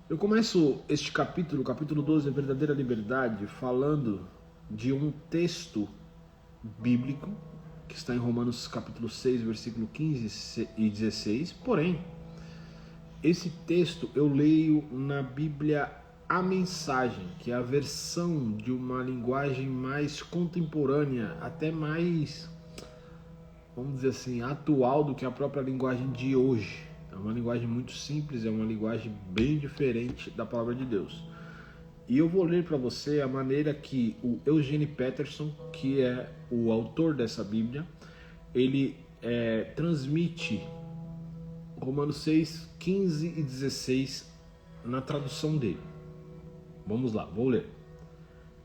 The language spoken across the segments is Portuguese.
Eu começo este capítulo, capítulo 12, a verdadeira liberdade, falando de um texto bíblico que está em Romanos capítulo 6, versículo 15 e 16. Porém, esse texto eu leio na Bíblia A Mensagem, que é a versão de uma linguagem mais contemporânea, até mais, vamos dizer assim, atual do que a própria linguagem de hoje. É uma linguagem muito simples, é uma linguagem bem diferente da palavra de Deus. E eu vou ler para você a maneira que o Eugene Peterson, que é o autor dessa Bíblia, ele transmite Romanos 6, 15 e 16 na tradução dele. Vamos lá, vou ler.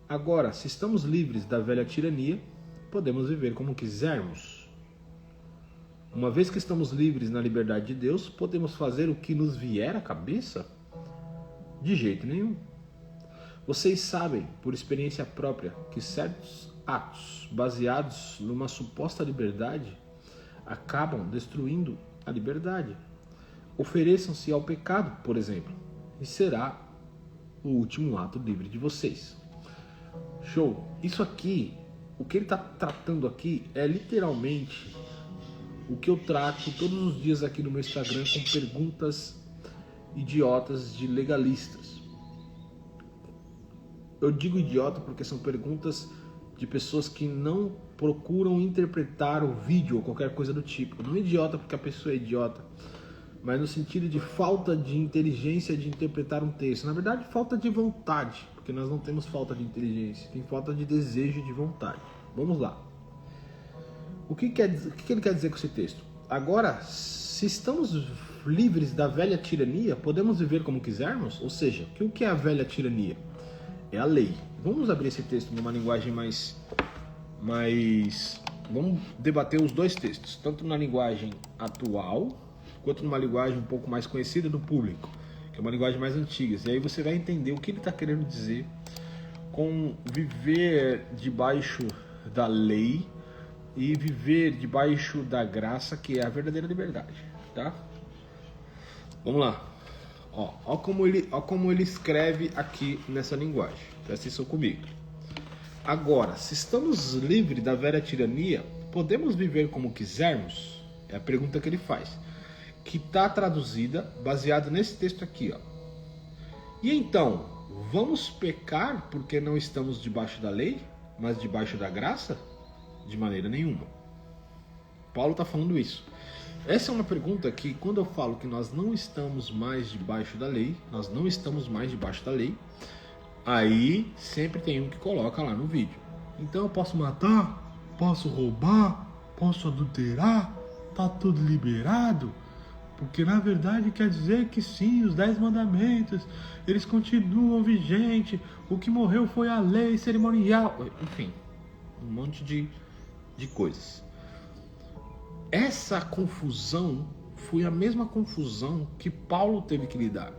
Agora, se estamos livres da velha tirania, podemos viver como quisermos. Uma vez que estamos livres na liberdade de Deus, podemos fazer o que nos vier à cabeça? De jeito nenhum. Vocês sabem, por experiência própria, que certos atos baseados numa suposta liberdade acabam destruindo a liberdade. Ofereçam-se ao pecado, por exemplo, e será o último ato livre de vocês. Show! Isso aqui, o que ele está tratando aqui é literalmente o que eu trato todos os dias aqui no meu Instagram com perguntas idiotas de legalistas. Eu digo idiota porque são perguntas de pessoas que não procuram interpretar o vídeo ou qualquer coisa do tipo. Não idiota porque a pessoa é idiota, mas no sentido de falta de inteligência de interpretar um texto. Na verdade, falta de vontade, porque nós não temos falta de inteligência, tem falta de desejo e de vontade. Vamos lá. O que ele quer dizer com esse texto? Agora, se estamos livres da velha tirania, podemos viver como quisermos? Ou seja, o que é a velha tirania? É a lei. Vamos abrir esse texto numa linguagem mais... Vamos debater os dois textos, tanto na linguagem atual, quanto numa linguagem um pouco mais conhecida do público, que é uma linguagem mais antiga. E aí você vai entender o que ele está querendo dizer com viver debaixo da lei e viver debaixo da graça, que é a verdadeira liberdade, tá? Vamos lá. Ó como ele escreve aqui nessa linguagem. Presta atenção comigo. Agora, se estamos livres da velha tirania, podemos viver como quisermos? É a pergunta que ele faz, que está traduzida baseada nesse texto aqui, ó. E então, vamos pecar porque não estamos debaixo da lei, mas debaixo da graça? De maneira nenhuma. Paulo está falando isso. Essa é uma pergunta que, quando eu falo que nós não estamos mais debaixo da lei, aí sempre tem um que coloca lá no vídeo. Então eu posso matar, posso roubar, posso adulterar, tá tudo liberado? Porque na verdade quer dizer que sim, os 10 mandamentos, eles continuam vigentes, o que morreu foi a lei cerimonial, enfim, um monte de coisas. Essa confusão foi a mesma confusão que Paulo teve que lidar.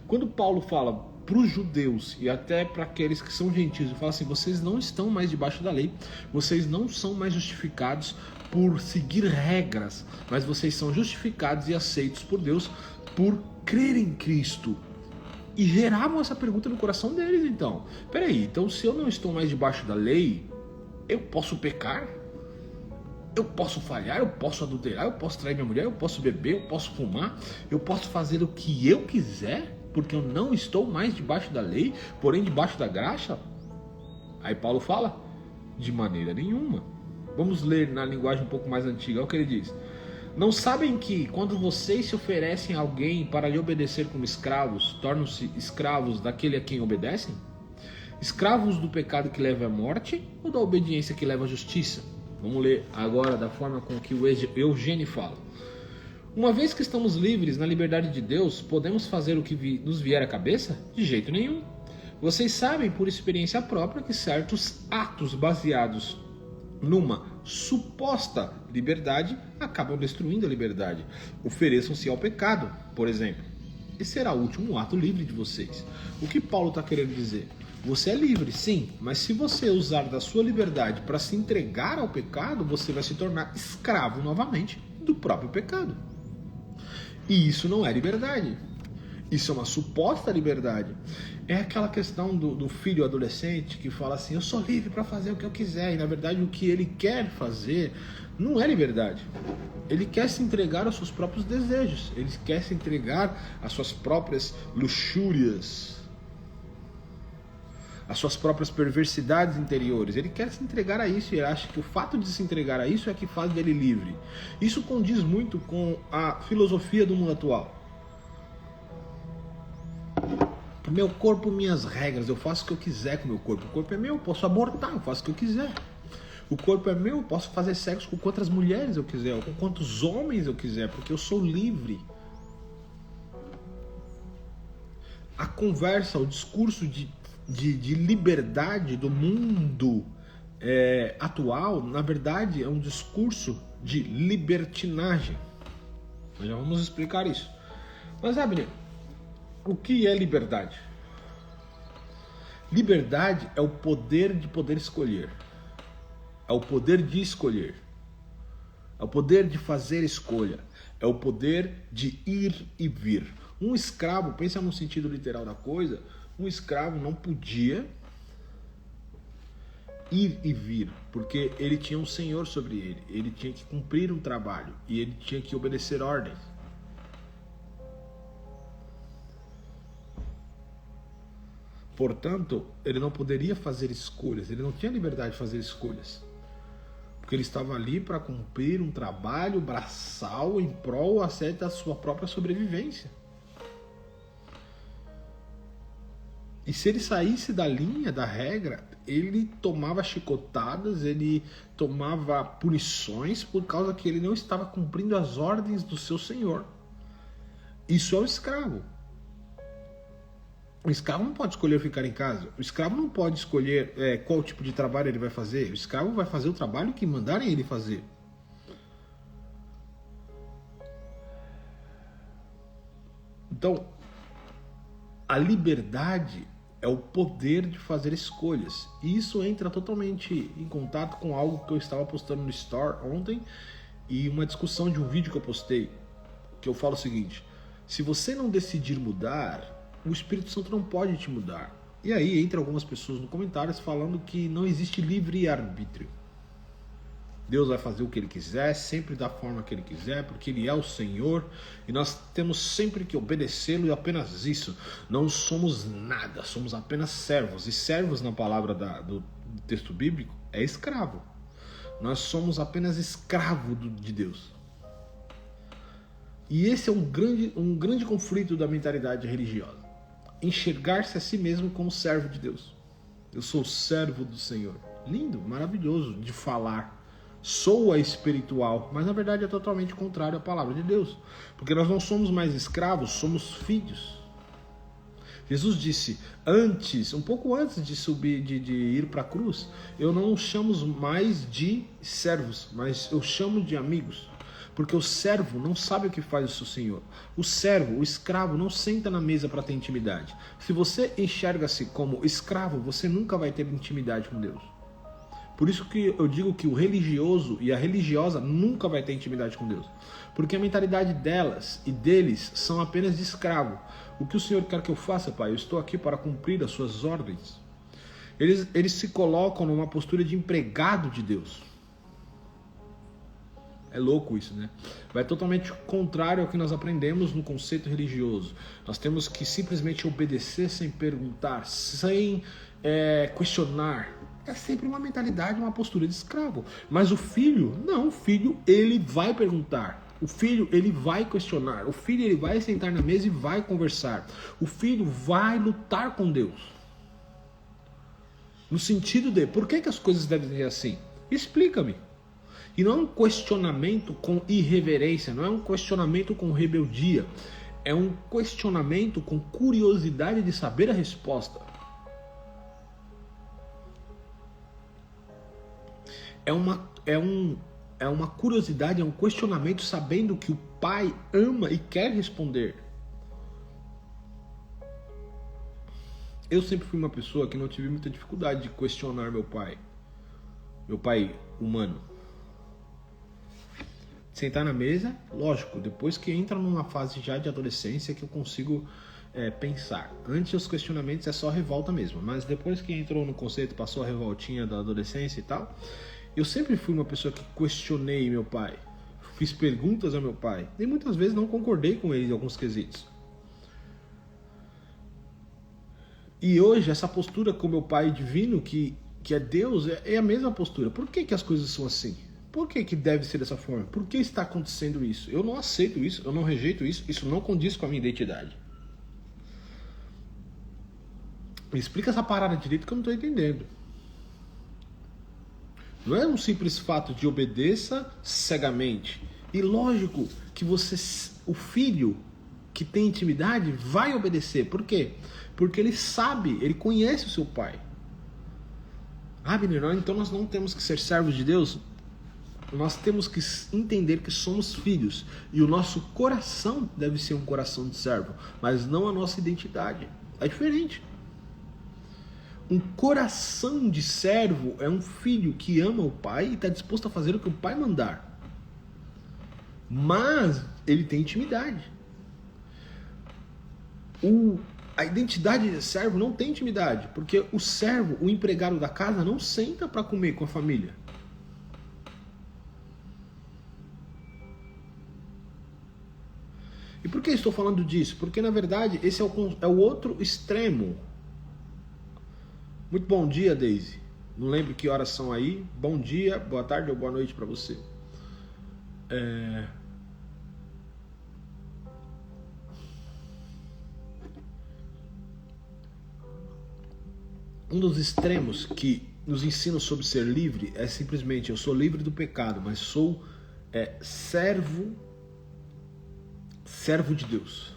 Quando Paulo fala para os judeus e até para aqueles que são gentios, ele fala assim: vocês não estão mais debaixo da lei, vocês não são mais justificados por seguir regras, mas vocês são justificados e aceitos por Deus por crer em Cristo. E geravam essa pergunta no coração deles. Então, peraí, então se eu não estou mais debaixo da lei, eu posso pecar? Eu posso falhar, eu posso adulterar, eu posso trair minha mulher, eu posso beber, eu posso fumar, eu posso fazer o que eu quiser, porque eu não estou mais debaixo da lei, porém debaixo da graça? Aí Paulo fala, de maneira nenhuma. Vamos ler na linguagem um pouco mais antiga, é o que ele diz. Não sabem que quando vocês se oferecem a alguém para lhe obedecer como escravos, tornam-se escravos daquele a quem obedecem? Escravos do pecado que leva à morte ou da obediência que leva à justiça? Vamos ler agora da forma com que o Eugênio fala. Uma vez que estamos livres na liberdade de Deus, podemos fazer o que nos vier à cabeça? De jeito nenhum. Vocês sabem por experiência própria que certos atos baseados numa suposta liberdade acabam destruindo a liberdade. Ofereçam-se ao pecado, por exemplo, e será o último ato livre de vocês. O que Paulo está querendo dizer? Você é livre, sim, mas se você usar da sua liberdade para se entregar ao pecado, você vai se tornar escravo novamente do próprio pecado. E isso não é liberdade. Isso é uma suposta liberdade. É aquela questão do filho adolescente que fala assim, eu sou livre para fazer o que eu quiser. E na verdade o que ele quer fazer não é liberdade. Ele quer se entregar aos seus próprios desejos. Ele quer se entregar às suas próprias luxúrias, às suas próprias perversidades interiores. Ele quer se entregar a isso e ele acha que o fato de se entregar a isso é que faz dele livre. Isso condiz muito com a filosofia do mundo atual. Meu corpo, minhas regras, eu faço o que eu quiser com o meu corpo. O corpo é meu, eu posso abortar, eu faço o que eu quiser. O corpo é meu, eu posso fazer sexo com quantas mulheres eu quiser, ou com quantos homens eu quiser, porque eu sou livre. A conversa, o discurso de liberdade do mundo atual, na verdade, é um discurso de libertinagem. Nós já vamos explicar isso. Mas, Abner, o que é liberdade? Liberdade é o poder de poder escolher. É o poder de escolher. É o poder de fazer escolha. É o poder de ir e vir. Um escravo, pensa no sentido literal da coisa, um escravo não podia ir e vir, porque ele tinha um senhor sobre ele. Ele tinha que cumprir um trabalho e ele tinha que obedecer ordens. Portanto, ele não poderia fazer escolhas, ele não tinha liberdade de fazer escolhas. Porque ele estava ali para cumprir um trabalho braçal em prol até da sua própria sobrevivência. E se ele saísse da linha, da regra, ele tomava chicotadas, ele tomava punições por causa que ele não estava cumprindo as ordens do seu senhor. Isso é o escravo. O escravo não pode escolher ficar em casa. O escravo não pode escolher qual tipo de trabalho ele vai fazer. O escravo vai fazer o trabalho que mandarem ele fazer. Então, a liberdade é o poder de fazer escolhas. E isso entra totalmente em contato com algo que eu estava postando no Store ontem e uma discussão de um vídeo que eu postei, que eu falo o seguinte: se você não decidir mudar, o Espírito Santo não pode te mudar. E aí entra algumas pessoas no comentários falando que não existe livre-arbítrio. Deus vai fazer o que Ele quiser, sempre da forma que Ele quiser, porque Ele é o Senhor, e nós temos sempre que obedecê-lo e apenas isso. Não somos nada, somos apenas servos. E servos, na palavra do texto bíblico, é escravo. Nós somos apenas escravo de Deus. E esse é um grande conflito da mentalidade religiosa. Enxergar-se a si mesmo como servo de Deus. Eu sou servo do Senhor. Lindo, maravilhoso de falar. Soa espiritual, mas na verdade é totalmente contrário à palavra de Deus. Porque nós não somos mais escravos, somos filhos. Jesus disse, um pouco antes de subir, de ir para a cruz, eu não chamo mais de servos, mas eu chamo de amigos. Porque o servo não sabe o que faz o seu senhor. O servo, o escravo, não senta na mesa para ter intimidade. Se você enxerga-se como escravo, você nunca vai ter intimidade com Deus. Por isso que eu digo que o religioso e a religiosa nunca vai ter intimidade com Deus. Porque a mentalidade delas e deles são apenas de escravo. O que o Senhor quer que eu faça, Pai? Eu estou aqui para cumprir as suas ordens. Eles se colocam numa postura de empregado de Deus. É louco isso, né? Vai totalmente contrário ao que nós aprendemos no conceito religioso. Nós temos que simplesmente obedecer sem perguntar, sem questionar. É sempre uma mentalidade, uma postura de escravo. Mas o filho, não. O filho, ele vai perguntar. O filho, ele vai questionar. O filho, ele vai sentar na mesa e vai conversar. O filho vai lutar com Deus. No sentido de, por que as coisas devem ser assim? Explica-me. E não é um questionamento com irreverência, não é um questionamento com rebeldia. É um questionamento com curiosidade de saber a resposta. É uma curiosidade, é um questionamento sabendo que o pai ama e quer responder. Eu sempre fui uma pessoa que não tive muita dificuldade de questionar meu pai humano. Sentar na mesa, lógico, depois que entra numa fase já de adolescência que eu consigo pensar. Antes os questionamentos é só revolta mesmo, mas depois que entrou no conceito, passou a revoltinha da adolescência e tal, eu sempre fui uma pessoa que questionei meu pai, fiz perguntas ao meu pai, e muitas vezes não concordei com ele em alguns quesitos. E hoje essa postura com meu pai divino, que é Deus, é a mesma postura. Por que as coisas são assim? Por que deve ser dessa forma? Por que está acontecendo isso? Eu não aceito isso, eu não rejeito isso, isso não condiz com a minha identidade. Me explica essa parada direito que eu não estou entendendo. Não é um simples fato de obedeça cegamente. E lógico que o filho que tem intimidade vai obedecer. Por quê? Porque ele sabe, ele conhece o seu pai. Abner, então nós não temos que ser servos de Deus. Nós temos que entender que somos filhos. E o nosso coração deve ser um coração de servo. Mas não a nossa identidade. É diferente. Um coração de servo é um filho que ama o pai e está disposto a fazer o que o pai mandar. Mas ele tem intimidade. A identidade de servo não tem intimidade, porque o servo, o empregado da casa, não senta para comer com a família. E por que estou falando disso? Porque na verdade esse é o outro extremo. Muito bom dia, Daisy. Não lembro que horas são aí. Bom dia, boa tarde ou boa noite para você. Um dos extremos que nos ensinam sobre ser livre é simplesmente eu sou livre do pecado, mas sou servo de Deus.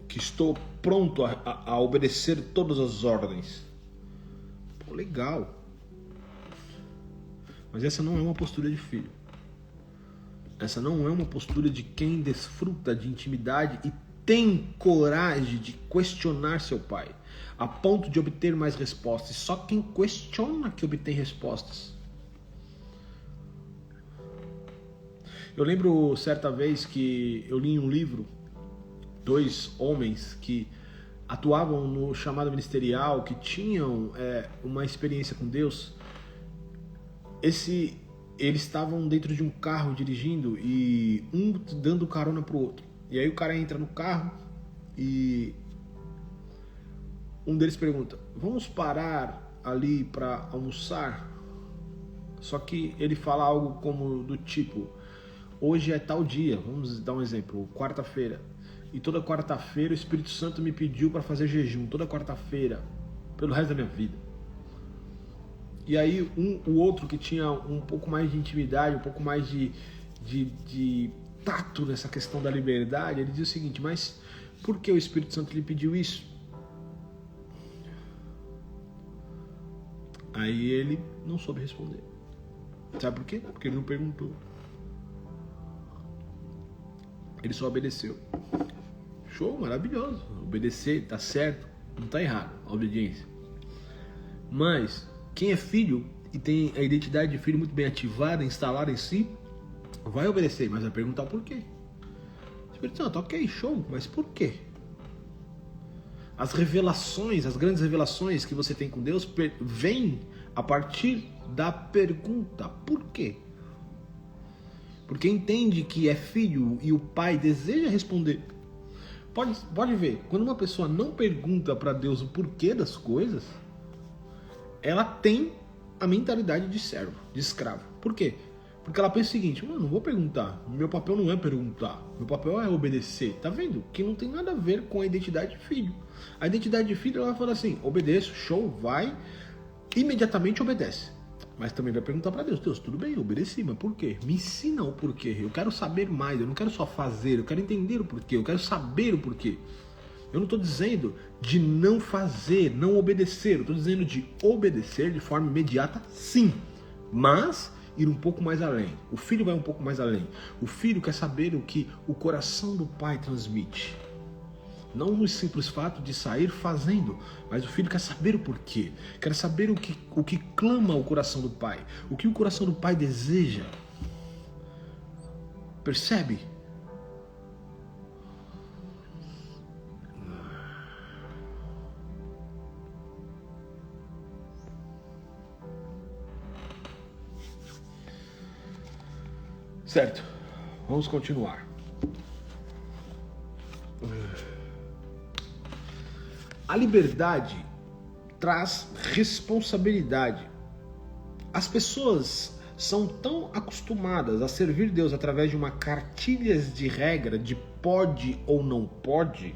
Que estou pronto a obedecer todas as ordens. Pô, legal. Mas essa não é uma postura de filho. Essa não é uma postura de quem desfruta de intimidade e tem coragem de questionar seu pai, a ponto de obter mais respostas. E só quem questiona que obtém respostas. Eu lembro certa vez que eu li em um livro 2 homens que atuavam no chamado ministerial, que tinham uma experiência com Deus. Eles estavam dentro de um carro dirigindo e um dando carona pro outro. E aí o cara entra no carro e um deles pergunta: vamos parar ali para almoçar? Só que ele fala algo como do tipo: hoje é tal dia, vamos dar um exemplo, quarta-feira. E toda quarta-feira o Espírito Santo me pediu para fazer jejum, toda quarta-feira, pelo resto da minha vida. E aí o outro que tinha um pouco mais de intimidade, um pouco mais de tato nessa questão da liberdade, ele diz o seguinte: mas por que o Espírito Santo lhe pediu isso? Aí ele não soube responder. Sabe por quê? Porque ele não perguntou. Ele só obedeceu. Show, maravilhoso. Obedecer, tá certo, não tá errado, a obediência. Mas quem é filho e tem a identidade de filho muito bem ativada, instalada em si, vai obedecer, mas vai perguntar por quê. Espírito Santo, ok, show, mas por quê? As revelações, as grandes revelações que você tem com Deus vêm a partir da pergunta por quê? Porque entende que é filho e o pai deseja responder. Pode ver, quando uma pessoa não pergunta para Deus o porquê das coisas, ela tem a mentalidade de servo, de escravo. Por quê? Porque ela pensa o seguinte: não vou perguntar, meu papel não é perguntar, meu papel é obedecer. Tá vendo? Que não tem nada a ver com a identidade de filho. A identidade de filho, ela fala assim: obedeço, show, vai, imediatamente obedece. Mas também vai perguntar para Deus: Deus, tudo bem, eu obedeci, mas por quê? Me ensina o porquê, eu quero saber mais, eu não quero só fazer, eu quero entender o porquê, eu quero saber o porquê. Eu não estou dizendo de não fazer, não obedecer, eu estou dizendo de obedecer de forma imediata, sim, mas ir um pouco mais além. O filho vai um pouco mais além. O filho quer saber o que o coração do pai transmite. Não no simples fato de sair fazendo, mas o filho quer saber o porquê. Quer saber o que clama o coração do pai. O que o coração do pai deseja. Percebe? Certo, vamos continuar. A liberdade traz responsabilidade. As pessoas são tão acostumadas a servir Deus através de uma cartilha de regra de pode ou não pode,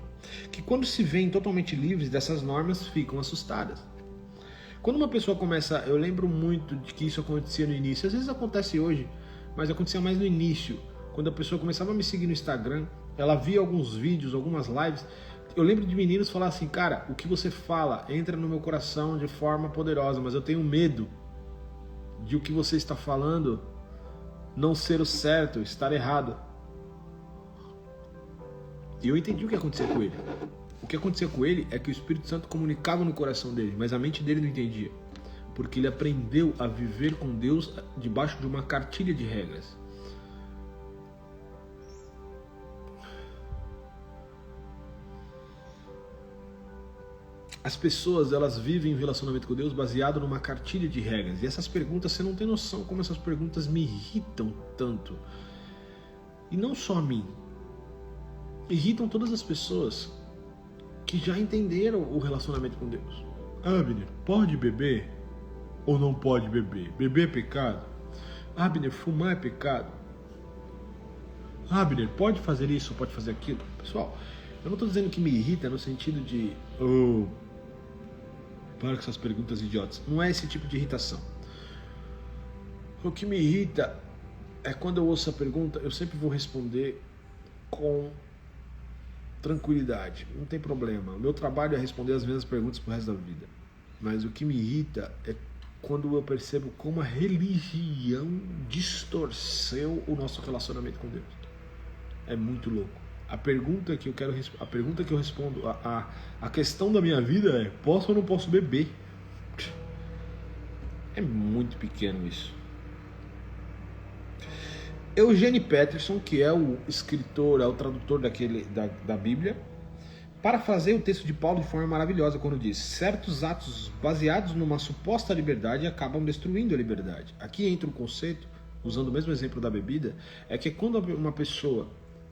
que quando se veem totalmente livres dessas normas, ficam assustadas. Quando uma pessoa começa, eu lembro muito de que isso acontecia no início, às vezes acontece hoje, mas acontecia mais no início, quando a pessoa começava a me seguir no Instagram, ela via alguns vídeos, algumas lives. Eu lembro de meninos falar assim: cara, o que você fala entra no meu coração de forma poderosa, mas eu tenho medo de o que você está falando não ser o certo, estar errado. E eu entendi o que acontecia com ele. O que acontecia com ele é que o Espírito Santo comunicava no coração dele, mas a mente dele não entendia. Porque ele aprendeu a viver com Deus debaixo de uma cartilha de regras. As pessoas, elas vivem um relacionamento com Deus baseado numa cartilha de regras. E essas perguntas, você não tem noção como essas perguntas me irritam tanto. E não só a mim. Irritam todas as pessoas que já entenderam o relacionamento com Deus. Abner, pode beber ou não pode beber? Beber é pecado? Abner, fumar é pecado? Abner, pode fazer isso ou pode fazer aquilo? Pessoal, eu não estou dizendo que me irrita no sentido de para com essas perguntas idiotas. Não é esse tipo de irritação. O que me irrita é quando eu ouço a pergunta, eu sempre vou responder com tranquilidade. Não tem problema. O meu trabalho é responder as mesmas perguntas pro resto da vida. Mas o que me irrita é quando eu percebo como a religião distorceu o nosso relacionamento com Deus. É muito louco. A pergunta que eu respondo, a questão da minha vida é: posso ou não posso beber? É muito pequeno isso. Eugene Peterson, que é o escritor, é o tradutor da Bíblia, parafraseia o texto de Paulo de forma maravilhosa quando diz: certos atos baseados numa suposta liberdade acabam destruindo a liberdade. Aqui entra um conceito, usando o mesmo exemplo da bebida, é que quando uma pessoa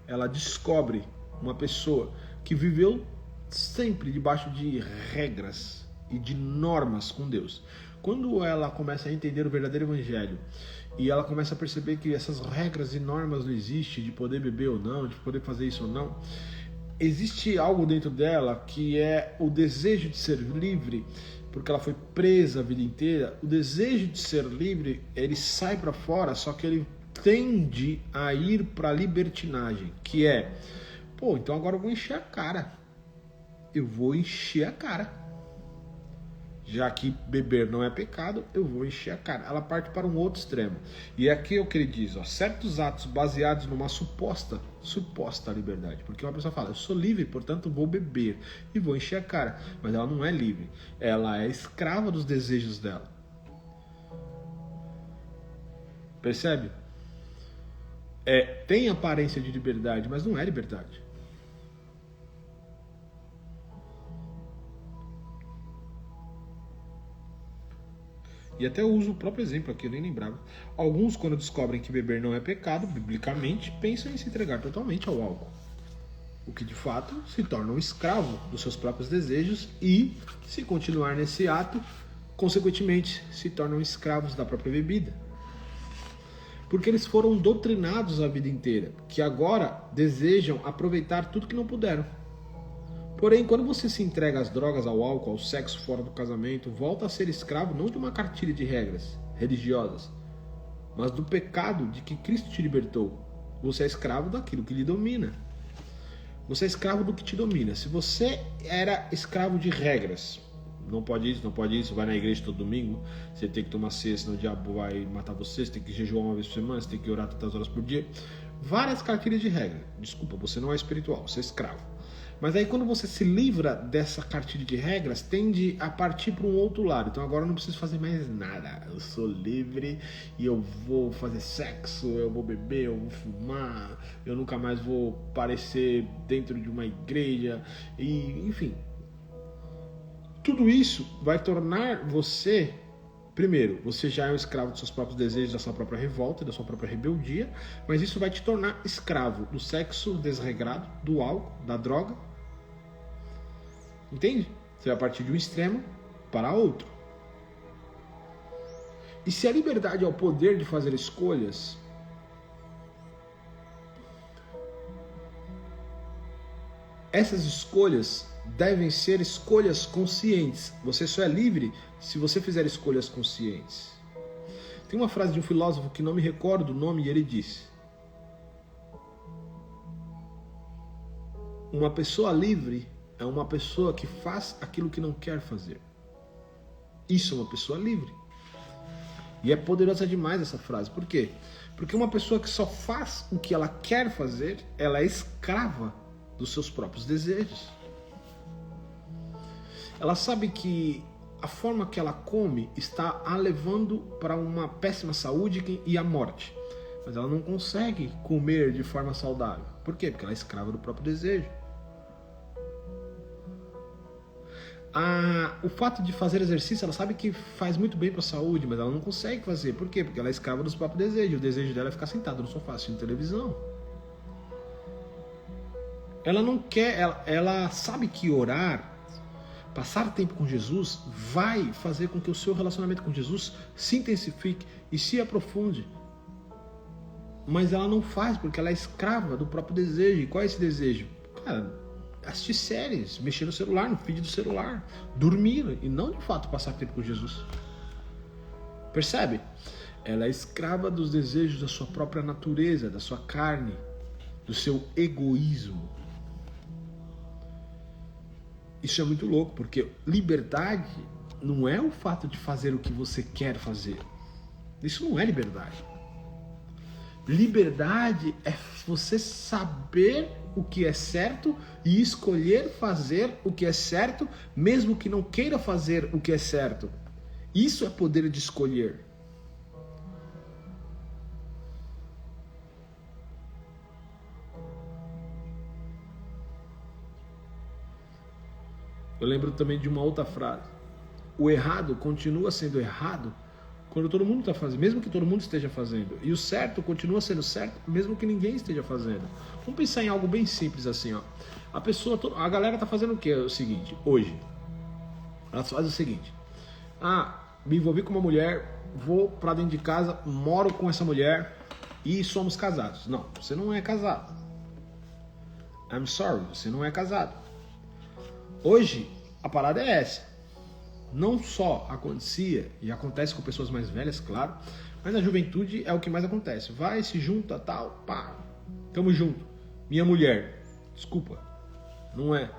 ela descobre uma pessoa que viveu sempre debaixo de regras e de normas com Deus, quando ela começa a entender o verdadeiro evangelho e ela começa a perceber que essas regras e normas não existem, de poder beber ou não, de poder fazer isso ou não, existe algo dentro dela que é o desejo de ser livre, porque ela foi presa a vida inteira. O desejo de ser livre, ele sai para fora, só que ele tende a ir para a libertinagem, que é: pô, então agora eu vou encher a cara. Eu vou encher a cara. Já que beber não é pecado, eu vou encher a cara. Ela parte para um outro extremo. E aqui é o que ele diz, ó: certos atos baseados numa suposta liberdade. Porque uma pessoa fala: eu sou livre, portanto vou beber e vou encher a cara. Mas ela não é livre. Ela é escrava dos desejos dela. Percebe? Tem aparência de liberdade, mas não é liberdade. E até eu uso o próprio exemplo aqui, eu nem lembrava. Alguns, quando descobrem que beber não é pecado, biblicamente, pensam em se entregar totalmente ao álcool. O que de fato se torna um escravo dos seus próprios desejos e, se continuar nesse ato, consequentemente se tornam escravos da própria bebida. Porque eles foram doutrinados a vida inteira, que agora desejam aproveitar tudo que não puderam. Porém, quando você se entrega às drogas, ao álcool, ao sexo fora do casamento, volta a ser escravo não de uma cartilha de regras religiosas, mas do pecado de que Cristo te libertou. Você é escravo daquilo que lhe domina. Você é escravo do que te domina. Se você era escravo de regras, não pode isso, vai na igreja todo domingo, você tem que tomar ceia, senão o diabo vai matar você, você tem que jejuar uma vez por semana, você tem que orar tantas horas por dia. Várias cartilhas de regra. Desculpa, você não é espiritual, você é escravo. Mas aí quando você se livra dessa cartilha de regras, tende a partir para um outro lado. Então agora eu não preciso fazer mais nada. Eu sou livre e eu vou fazer sexo, eu vou beber, eu vou fumar, eu nunca mais vou aparecer dentro de uma igreja, e enfim. Tudo isso vai tornar você Primeiro, você já é um escravo dos seus próprios desejos, da sua própria revolta, da sua própria rebeldia, mas isso vai te tornar escravo do sexo desregrado, do álcool, da droga. Entende? Você vai partir de um extremo para outro. E se a liberdade é o poder de fazer escolhas, essas escolhas devem ser escolhas conscientes. Você só é livre se você fizer escolhas conscientes. Tem uma frase de um filósofo que não me recordo o nome e ele disse: uma pessoa livre é uma pessoa que faz aquilo que não quer fazer. Isso é uma pessoa livre. E é poderosa demais essa frase. Por quê? Porque uma pessoa que só faz o que ela quer fazer, ela é escrava dos seus próprios desejos. Ela sabe que a forma que ela come está a levando para uma péssima saúde e a morte. Mas ela não consegue comer de forma saudável. Por quê? Porque ela é escrava do próprio desejo. O fato de fazer exercício, ela sabe que faz muito bem para a saúde, mas ela não consegue fazer. Por quê? Porque ela é escrava dos próprios desejos. O desejo dela é ficar sentada no sofá assistindo televisão. Ela não quer, ela sabe que orar, passar tempo com Jesus, vai fazer com que o seu relacionamento com Jesus se intensifique e se aprofunde. Mas ela não faz porque ela é escrava do próprio desejo. E qual é esse desejo? Cara, assistir séries, mexer no celular, no feed do celular, dormir e não de fato passar tempo com Jesus. Percebe? Ela é escrava dos desejos da sua própria natureza, da sua carne, do seu egoísmo. Isso é muito louco, porque liberdade não é o fato de fazer o que você quer fazer. Isso não é liberdade. Liberdade é você saber o que é certo e escolher fazer o que é certo, mesmo que não queira fazer o que é certo. Isso é poder de escolher. Eu lembro também de uma outra frase. O errado continua sendo errado quando todo mundo está fazendo, mesmo que todo mundo esteja fazendo. E o certo continua sendo certo, mesmo que ninguém esteja fazendo. Vamos pensar em algo bem simples assim, ó. A galera está fazendo o que? É o seguinte, hoje. Elas fazem o seguinte. Me envolvi com uma mulher, vou para dentro de casa, moro com essa mulher e somos casados. Não, você não é casado. I'm sorry, você não é casado. Hoje, a parada é essa. Não só acontecia, e acontece com pessoas mais velhas, claro, mas na juventude é o que mais acontece. Vai, se junta, tal, pá, tamo junto. Minha mulher, desculpa, não é.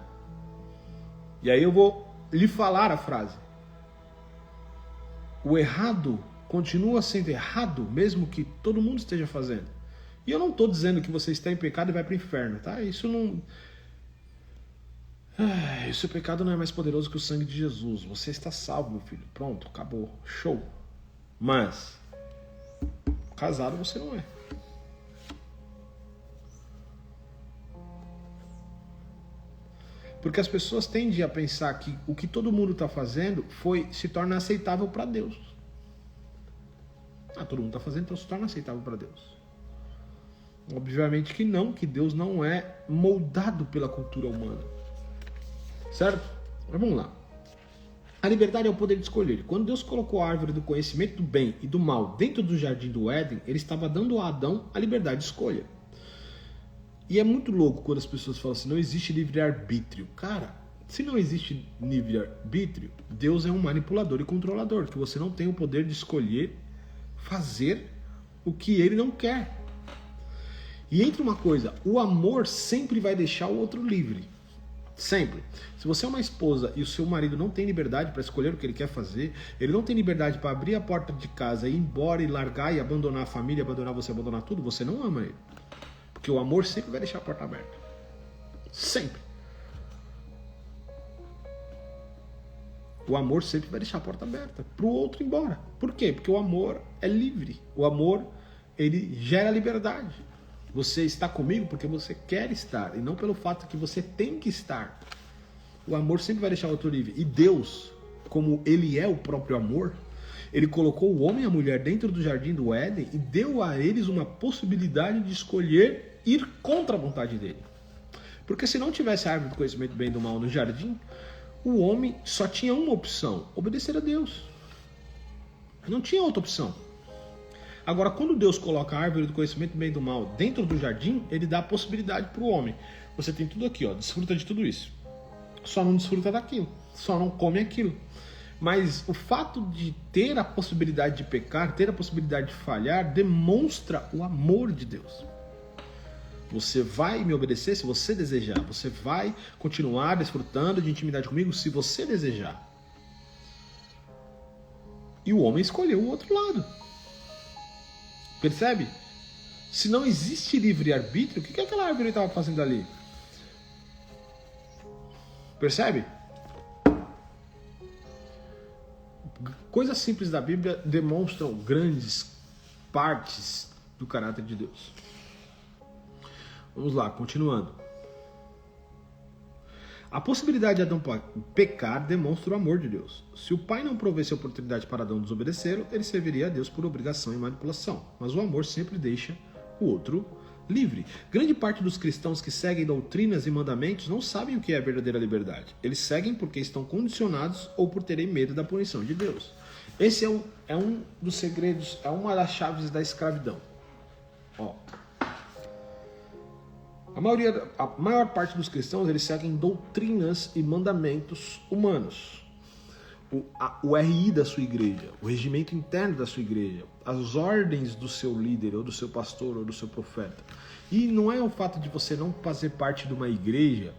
E aí eu vou lhe falar a frase. O errado continua sendo errado, mesmo que todo mundo esteja fazendo. E eu não estou dizendo que você está em pecado e vai para o inferno, tá? Isso não... o seu pecado não é mais poderoso que o sangue de Jesus. Você está salvo, meu filho. Pronto, acabou. Show. Mas casado você não é. Porque as pessoas tendem a pensar que o que todo mundo está fazendo se torna aceitável para Deus. Todo mundo está fazendo, então se torna aceitável para Deus. Obviamente que não, que Deus não é moldado pela cultura humana. Certo? Mas vamos lá. A liberdade é o poder de escolher. Quando Deus colocou a árvore do conhecimento do bem e do mal dentro do jardim do Éden, Ele estava dando a Adão a liberdade de escolha. E é muito louco quando as pessoas falam assim, não existe livre-arbítrio. Cara, se não existe livre-arbítrio, Deus é um manipulador e controlador, que você não tem o poder de escolher fazer o que Ele não quer. E entre uma coisa, o amor sempre vai deixar o outro livre. Sempre. Se você é uma esposa e o seu marido não tem liberdade para escolher o que ele quer fazer, ele não tem liberdade para abrir a porta de casa e ir embora e largar e abandonar a família, abandonar você, abandonar tudo, você não ama ele. Porque o amor sempre vai deixar a porta aberta. Sempre. O amor sempre vai deixar a porta aberta para o outro ir embora. Por quê? Porque o amor é livre. O amor, ele gera liberdade. Você está comigo porque você quer estar e não pelo fato que você tem que estar. O amor sempre vai deixar o outro livre. E Deus, como Ele é o próprio amor, Ele colocou o homem e a mulher dentro do jardim do Éden e deu a eles uma possibilidade de escolher ir contra a vontade dele. Porque se não tivesse a árvore do conhecimento do bem e do mal no jardim, o homem só tinha uma opção: obedecer a Deus. Não tinha outra opção. Agora, quando Deus coloca a árvore do conhecimento do bem e do mal dentro do jardim, ele dá a possibilidade para o homem. Você tem tudo aqui, ó, desfruta de tudo isso. Só não desfruta daquilo, só não come aquilo. Mas o fato de ter a possibilidade de pecar, ter a possibilidade de falhar, demonstra o amor de Deus. Você vai me obedecer se você desejar. Você vai continuar desfrutando de intimidade comigo se você desejar. E o homem escolheu o outro lado. Percebe? Se não existe livre-arbítrio, o que aquela árvore estava fazendo ali? Percebe? Coisas simples da Bíblia demonstram grandes partes do caráter de Deus. Vamos lá, continuando. A possibilidade de Adão pecar demonstra o amor de Deus. Se o pai não provesse a oportunidade para Adão desobedecer, ele serviria a Deus por obrigação e manipulação. Mas o amor sempre deixa o outro livre. Grande parte dos cristãos que seguem doutrinas e mandamentos não sabem o que é a verdadeira liberdade. Eles seguem porque estão condicionados ou por terem medo da punição de Deus. Esse é um dos segredos, é uma das chaves da escravidão. Ó. A maior parte dos cristãos, eles seguem doutrinas e mandamentos humanos. O RI da sua igreja, o regimento interno da sua igreja, as ordens do seu líder, ou do seu pastor, ou do seu profeta. E não é o fato de você não fazer parte de uma igreja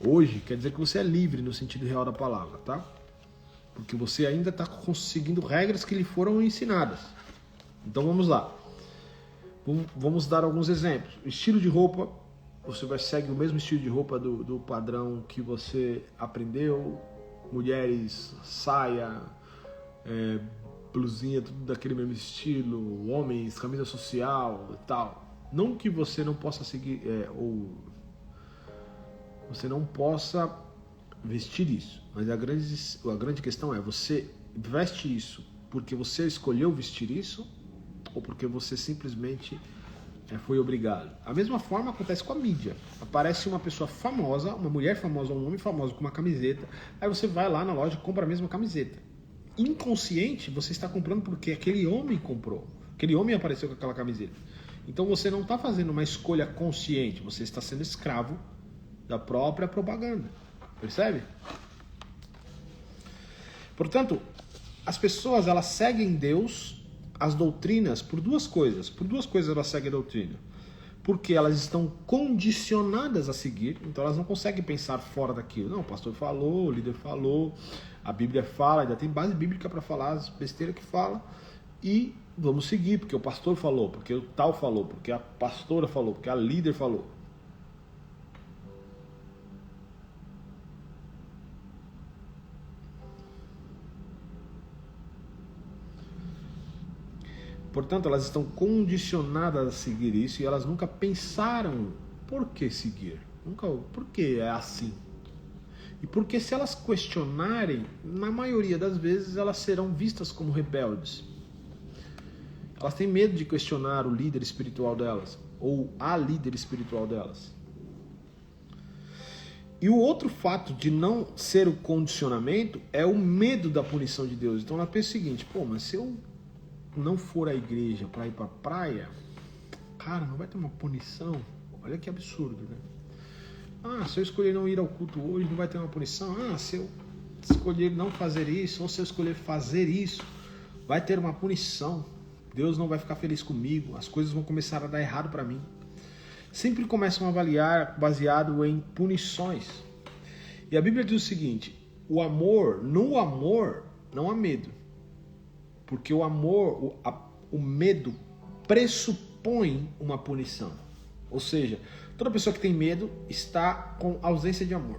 hoje, quer dizer que você é livre no sentido real da palavra, tá? Porque você ainda está conseguindo regras que lhe foram ensinadas. Então vamos lá. Vamos dar alguns exemplos. Estilo de roupa, você vai seguir o mesmo estilo de roupa do padrão que você aprendeu. Mulheres, saia, blusinha, tudo daquele mesmo estilo. Homens, camisa social e tal. Não que você não possa seguir, ou você não possa vestir isso. Mas a grande questão é, você veste isso porque você escolheu vestir isso? Ou porque você simplesmente foi obrigado. A mesma forma acontece com a mídia. Aparece uma pessoa famosa, uma mulher famosa, um homem famoso com uma camiseta, aí você vai lá na loja e compra a mesma camiseta. Inconsciente, você está comprando porque aquele homem comprou. Aquele homem apareceu com aquela camiseta. Então você não está fazendo uma escolha consciente, você está sendo escravo da própria propaganda. Percebe? Portanto, as pessoas, elas seguem Deus, as doutrinas, por duas coisas. Por duas coisas elas seguem a doutrina. Porque elas estão condicionadas a seguir, então elas não conseguem pensar fora daquilo. Não, o pastor falou, o líder falou, a Bíblia fala, ainda tem base bíblica para falar as besteiras que fala, e vamos seguir, porque o pastor falou, porque o tal falou, porque a pastora falou, porque a líder falou. Portanto, elas estão condicionadas a seguir isso e elas nunca pensaram por que seguir, por que é assim. E porque se elas questionarem, na maioria das vezes elas serão vistas como rebeldes. Elas têm medo de questionar o líder espiritual delas, ou a líder espiritual delas. E o outro fato de não ser o condicionamento é o medo da punição de Deus. Então ela pensa o seguinte, mas se eu não for à igreja para ir para a praia, cara, não vai ter uma punição? Olha que absurdo, né? Se eu escolher não ir ao culto hoje, não vai ter uma punição? Se eu escolher não fazer isso, ou se eu escolher fazer isso, vai ter uma punição. Deus não vai ficar feliz comigo, as coisas vão começar a dar errado para mim. Sempre começam a avaliar baseado em punições. E a Bíblia diz o seguinte, no amor não há medo. Porque o amor, o medo pressupõe uma punição. Ou seja, toda pessoa que tem medo está com ausência de amor.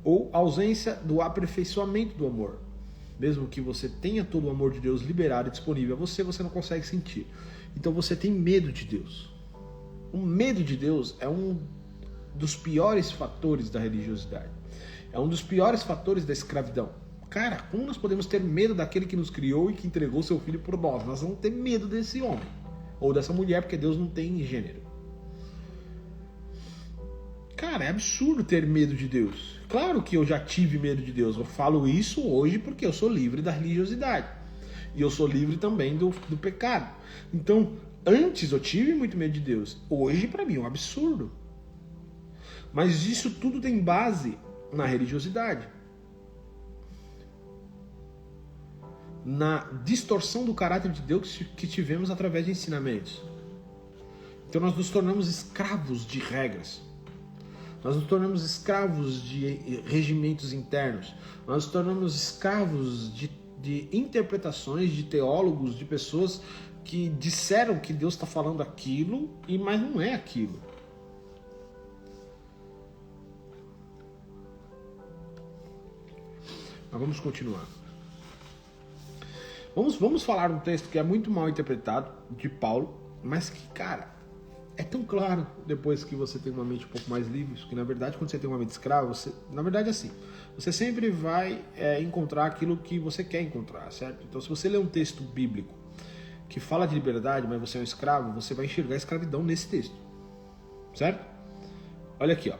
Ou ausência do aperfeiçoamento do amor. Mesmo que você tenha todo o amor de Deus liberado e disponível a você, você não consegue sentir. Então você tem medo de Deus. O medo de Deus é um dos piores fatores da religiosidade. É um dos piores fatores da escravidão. Cara, como nós podemos ter medo daquele que nos criou e que entregou seu filho por nós? Nós vamos ter medo desse homem ou dessa mulher, porque Deus não tem gênero. Cara, é absurdo ter medo de Deus. Claro que eu já tive medo de Deus. Eu falo isso hoje porque eu sou livre da religiosidade. E eu sou livre também do pecado. Então, antes eu tive muito medo de Deus. Hoje, para mim, é um absurdo. Mas isso tudo tem base na religiosidade. Na distorção do caráter de Deus que tivemos através de ensinamentos. Então nós nos tornamos escravos de regras. Nós nos tornamos escravos de regimentos internos. Nós nos tornamos escravos de interpretações de teólogos, de pessoas que disseram que Deus está falando aquilo, mas não é aquilo. Mas vamos continuar. Vamos falar um texto que é muito mal interpretado, de Paulo, mas que, cara, é tão claro depois que você tem uma mente um pouco mais livre, que na verdade quando você tem uma mente escrava, na verdade é assim, você sempre vai encontrar aquilo que você quer encontrar, certo? Então se você ler um texto bíblico que fala de liberdade, mas você é um escravo, você vai enxergar a escravidão nesse texto, certo? Olha aqui, ó.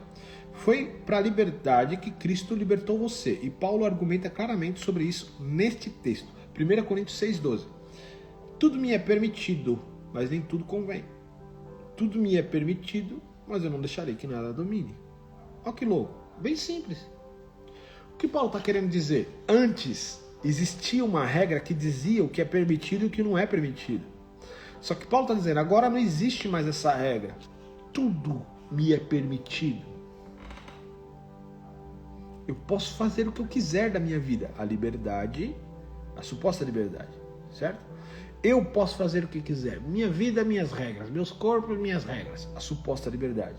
Foi para a liberdade que Cristo libertou você, e Paulo argumenta claramente sobre isso neste texto. 1 Coríntios 6,12. Tudo me é permitido, mas nem tudo convém. Tudo me é permitido, mas eu não deixarei que nada domine. Olha que louco, bem simples. O que Paulo está querendo dizer? Antes existia uma regra que dizia o que é permitido e o que não é permitido. Só que Paulo está dizendo, agora não existe mais essa regra. Tudo me é permitido. Eu posso fazer o que eu quiser da minha vida. A liberdade, a suposta liberdade, certo? Eu posso fazer o que quiser. Minha vida, minhas regras. Meus corpos, minhas regras. A suposta liberdade.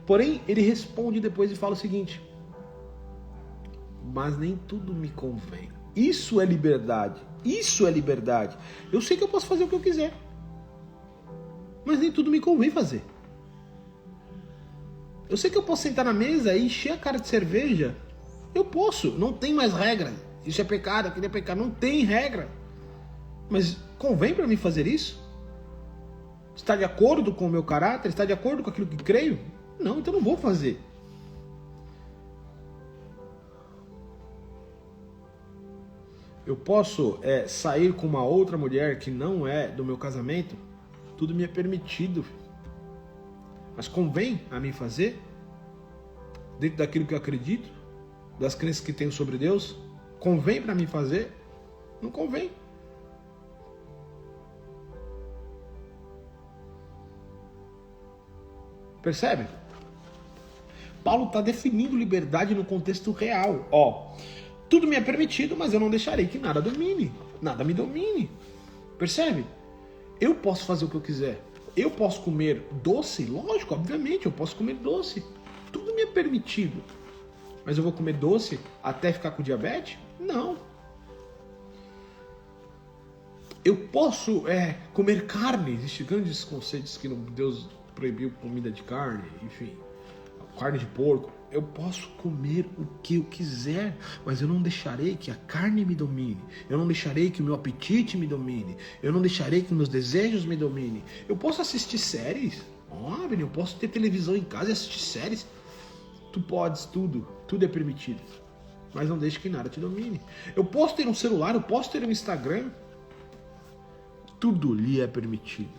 Porém, ele responde depois e fala o seguinte: mas nem tudo me convém. Isso é liberdade. Isso é liberdade. Eu sei que eu posso fazer o que eu quiser, mas nem tudo me convém fazer. Eu sei que eu posso sentar na mesa e encher a cara de cerveja. Eu posso. Não tem mais regra. Isso é pecado, aquilo é pecado. Não tem regra. Mas convém para mim fazer isso? Está de acordo com o meu caráter? Está de acordo com aquilo que creio? Não, então não vou fazer. Eu posso sair com uma outra mulher que não é do meu casamento? Tudo me é permitido. Mas convém a mim fazer? Dentro daquilo que eu acredito? Das crenças que tenho sobre Deus? Convém para mim fazer? Não convém. Percebe? Paulo está definindo liberdade no contexto real. Tudo me é permitido, mas eu não deixarei que nada domine. Nada me domine. Percebe? Eu posso fazer o que eu quiser. Eu posso comer doce? Lógico, obviamente, eu posso comer doce. Tudo me é permitido. Mas eu vou comer doce até ficar com diabetes? Não. Eu posso comer carne. Existem grandes conceitos que Deus proibiu comida de carne, enfim, carne de porco. Eu posso comer o que eu quiser, mas eu não deixarei que a carne me domine. Eu não deixarei que o meu apetite me domine. Eu não deixarei que meus desejos me dominem. Eu posso assistir séries? Eu posso ter televisão em casa e assistir séries. Tu podes tudo. Tudo é permitido. Mas não deixe que nada te domine. Eu posso ter um celular, eu posso ter um Instagram. Tudo lhe é permitido.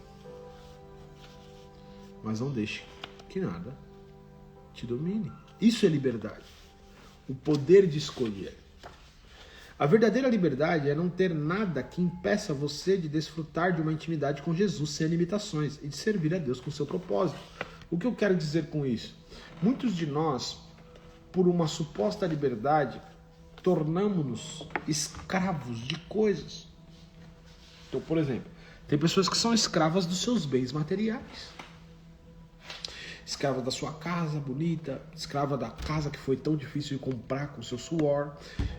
Mas não deixe que nada te domine. Isso é liberdade. O poder de escolher. A verdadeira liberdade é não ter nada que impeça você de desfrutar de uma intimidade com Jesus sem limitações e de servir a Deus com seu propósito. O que eu quero dizer com isso? Muitos de nós, por uma suposta liberdade, tornamos-nos escravos de coisas. Então, por exemplo, tem pessoas que são escravas dos seus bens materiais. Escrava da sua casa bonita, escrava da casa que foi tão difícil de comprar com seu suor,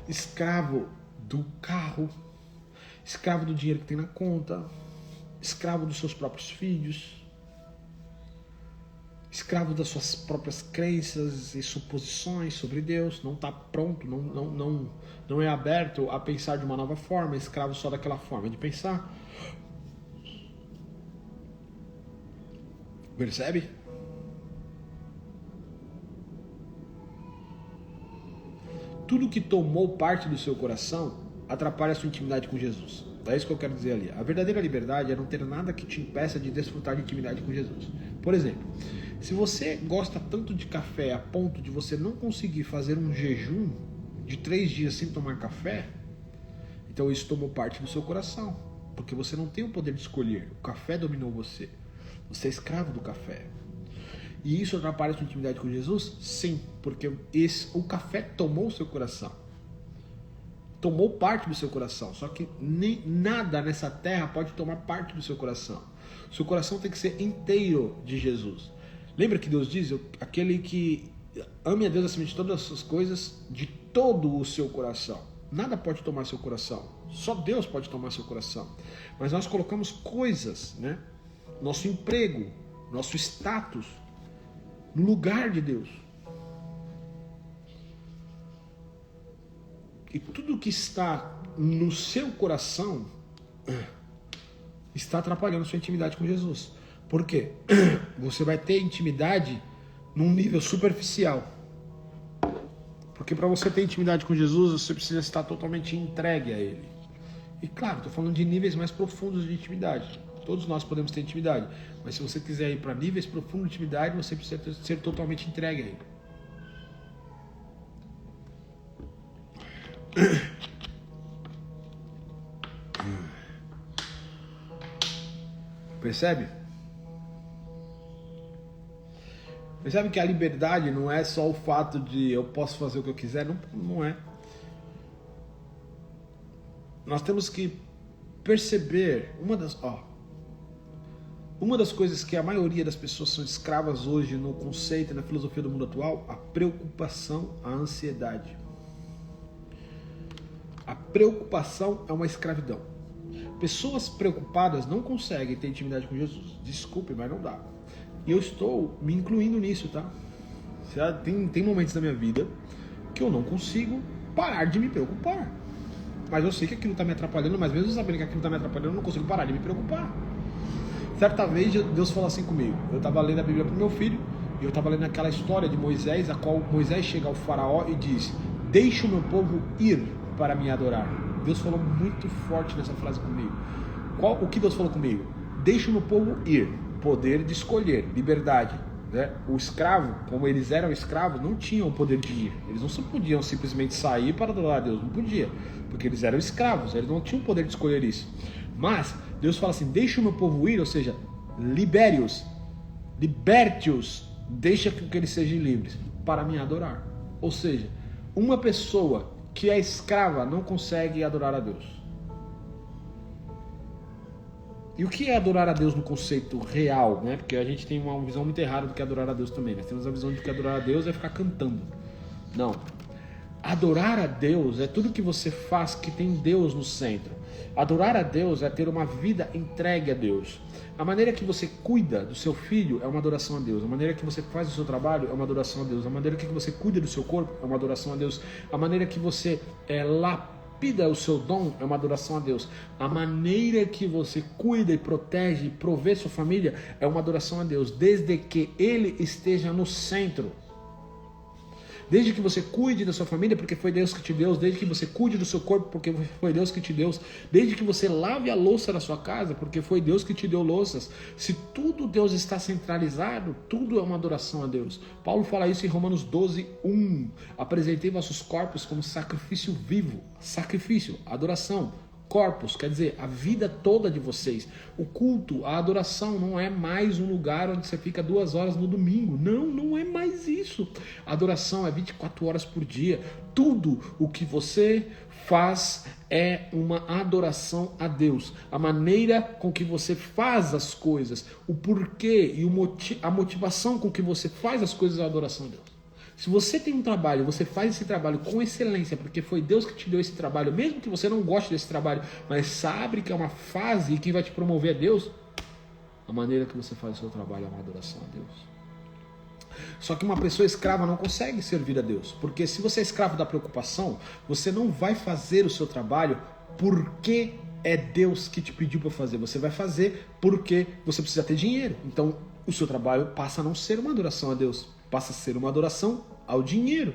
escravo do carro, escravo do dinheiro que tem na conta, escravo dos seus próprios filhos. escravo das suas próprias crenças e suposições sobre Deus, não está pronto, não é aberto a pensar de uma nova forma, escravo só daquela forma de pensar. Percebe? Tudo que tomou parte do seu coração atrapalha a sua intimidade com Jesus. É isso que eu quero dizer ali. A verdadeira liberdade é não ter nada que te impeça de desfrutar de intimidade com Jesus. Por exemplo, se você gosta tanto de café a ponto de você não conseguir fazer um jejum de 3 dias sem tomar café, então isso tomou parte do seu coração, porque você não tem o poder de escolher. O café dominou você. Você é escravo do café. E isso atrapalha a sua intimidade com Jesus? Sim, porque o café tomou o seu coração. Tomou parte do seu coração. Só que nada nessa terra pode tomar parte do seu coração. O seu coração tem que ser inteiro de Jesus. Lembra que Deus diz, aquele que ame a Deus acima de todas as coisas, de todo o seu coração. Nada pode tomar seu coração. Só Deus pode tomar seu coração. Mas nós colocamos coisas, né? Nosso emprego, nosso status, no lugar de Deus. E tudo que está no seu coração está atrapalhando sua intimidade com Jesus. Por quê? Você vai ter intimidade num nível superficial. Porque para você ter intimidade com Jesus, você precisa estar totalmente entregue a Ele. E claro, estou falando de níveis mais profundos de intimidade. Todos nós podemos ter intimidade. Mas se você quiser ir para níveis profundos de intimidade, você precisa ser totalmente entregue a Ele. Percebe? Percebe que a liberdade não é só o fato de eu posso fazer o que eu quiser, não é. Nós temos que perceber uma das coisas que a maioria das pessoas são escravas hoje no conceito e na filosofia do mundo atual, a preocupação, a ansiedade. A preocupação é uma escravidão. Pessoas preocupadas não conseguem ter intimidade com Jesus. Desculpe, mas não dá. E eu estou me incluindo nisso, tá? Tem momentos da minha vida que eu não consigo parar de me preocupar. Mas eu sei que aquilo está me atrapalhando, mas mesmo sabendo que aquilo está me atrapalhando, eu não consigo parar de me preocupar. Certa vez Deus falou assim comigo. Eu estava lendo a Bíblia para o meu filho, e eu estava lendo aquela história de Moisés, a qual Moisés chega ao faraó e diz: deixa o meu povo ir para me adorar. Deus falou muito forte nessa frase comigo. O que Deus falou comigo? Deixa o meu povo ir. Poder de escolher, liberdade. Né? O escravo, como eles eram escravos, não tinham o poder de ir. Eles não podiam simplesmente sair para adorar a Deus. Não podia, porque eles eram escravos. Eles não tinham o poder de escolher isso. Mas Deus fala assim: deixa o meu povo ir, ou seja, libere-os, liberte-os, deixa que eles sejam livres para me adorar. Ou seja, uma pessoa que é escrava não consegue adorar a Deus. E o que é adorar a Deus no conceito real, né? Porque a gente tem uma visão muito errada do que é adorar a Deus também. Nós temos a visão de que adorar a Deus é ficar cantando. Não. Adorar a Deus é tudo que você faz que tem Deus no centro. Adorar a Deus é ter uma vida entregue a Deus. A maneira que você cuida do seu filho é uma adoração a Deus. A maneira que você faz o seu trabalho é uma adoração a Deus. A maneira que você cuida do seu corpo é uma adoração a Deus. A maneira que você lapida o seu dom é uma adoração a Deus. A maneira que você cuida e protege e provê sua família é uma adoração a Deus, desde que Ele esteja no centro. Desde que você cuide da sua família, porque foi Deus que te deu. Desde que você cuide do seu corpo, porque foi Deus que te deu. Desde que você lave a louça da sua casa, porque foi Deus que te deu louças. Se tudo Deus está centralizado, tudo é uma adoração a Deus. Paulo fala isso em Romanos 12:1. Apresentei vossos corpos como sacrifício vivo. Sacrifício, adoração. Corpos, quer dizer, a vida toda de vocês. O culto, a adoração não é mais um lugar onde você fica 2 horas no domingo. Não é mais isso. A adoração é 24 horas por dia. Tudo o que você faz é uma adoração a Deus. A maneira com que você faz as coisas, o porquê e a motivação com que você faz as coisas é a adoração a Deus. Se você tem um trabalho, você faz esse trabalho com excelência, porque foi Deus que te deu esse trabalho, mesmo que você não goste desse trabalho, mas sabe que é uma fase e quem vai te promover é Deus, a maneira que você faz o seu trabalho é uma adoração a Deus. Só que uma pessoa escrava não consegue servir a Deus, porque se você é escravo da preocupação, você não vai fazer o seu trabalho porque é Deus que te pediu para fazer. Você vai fazer porque você precisa ter dinheiro. Então, o seu trabalho passa a não ser uma adoração a Deus, passa a ser uma adoração ao dinheiro.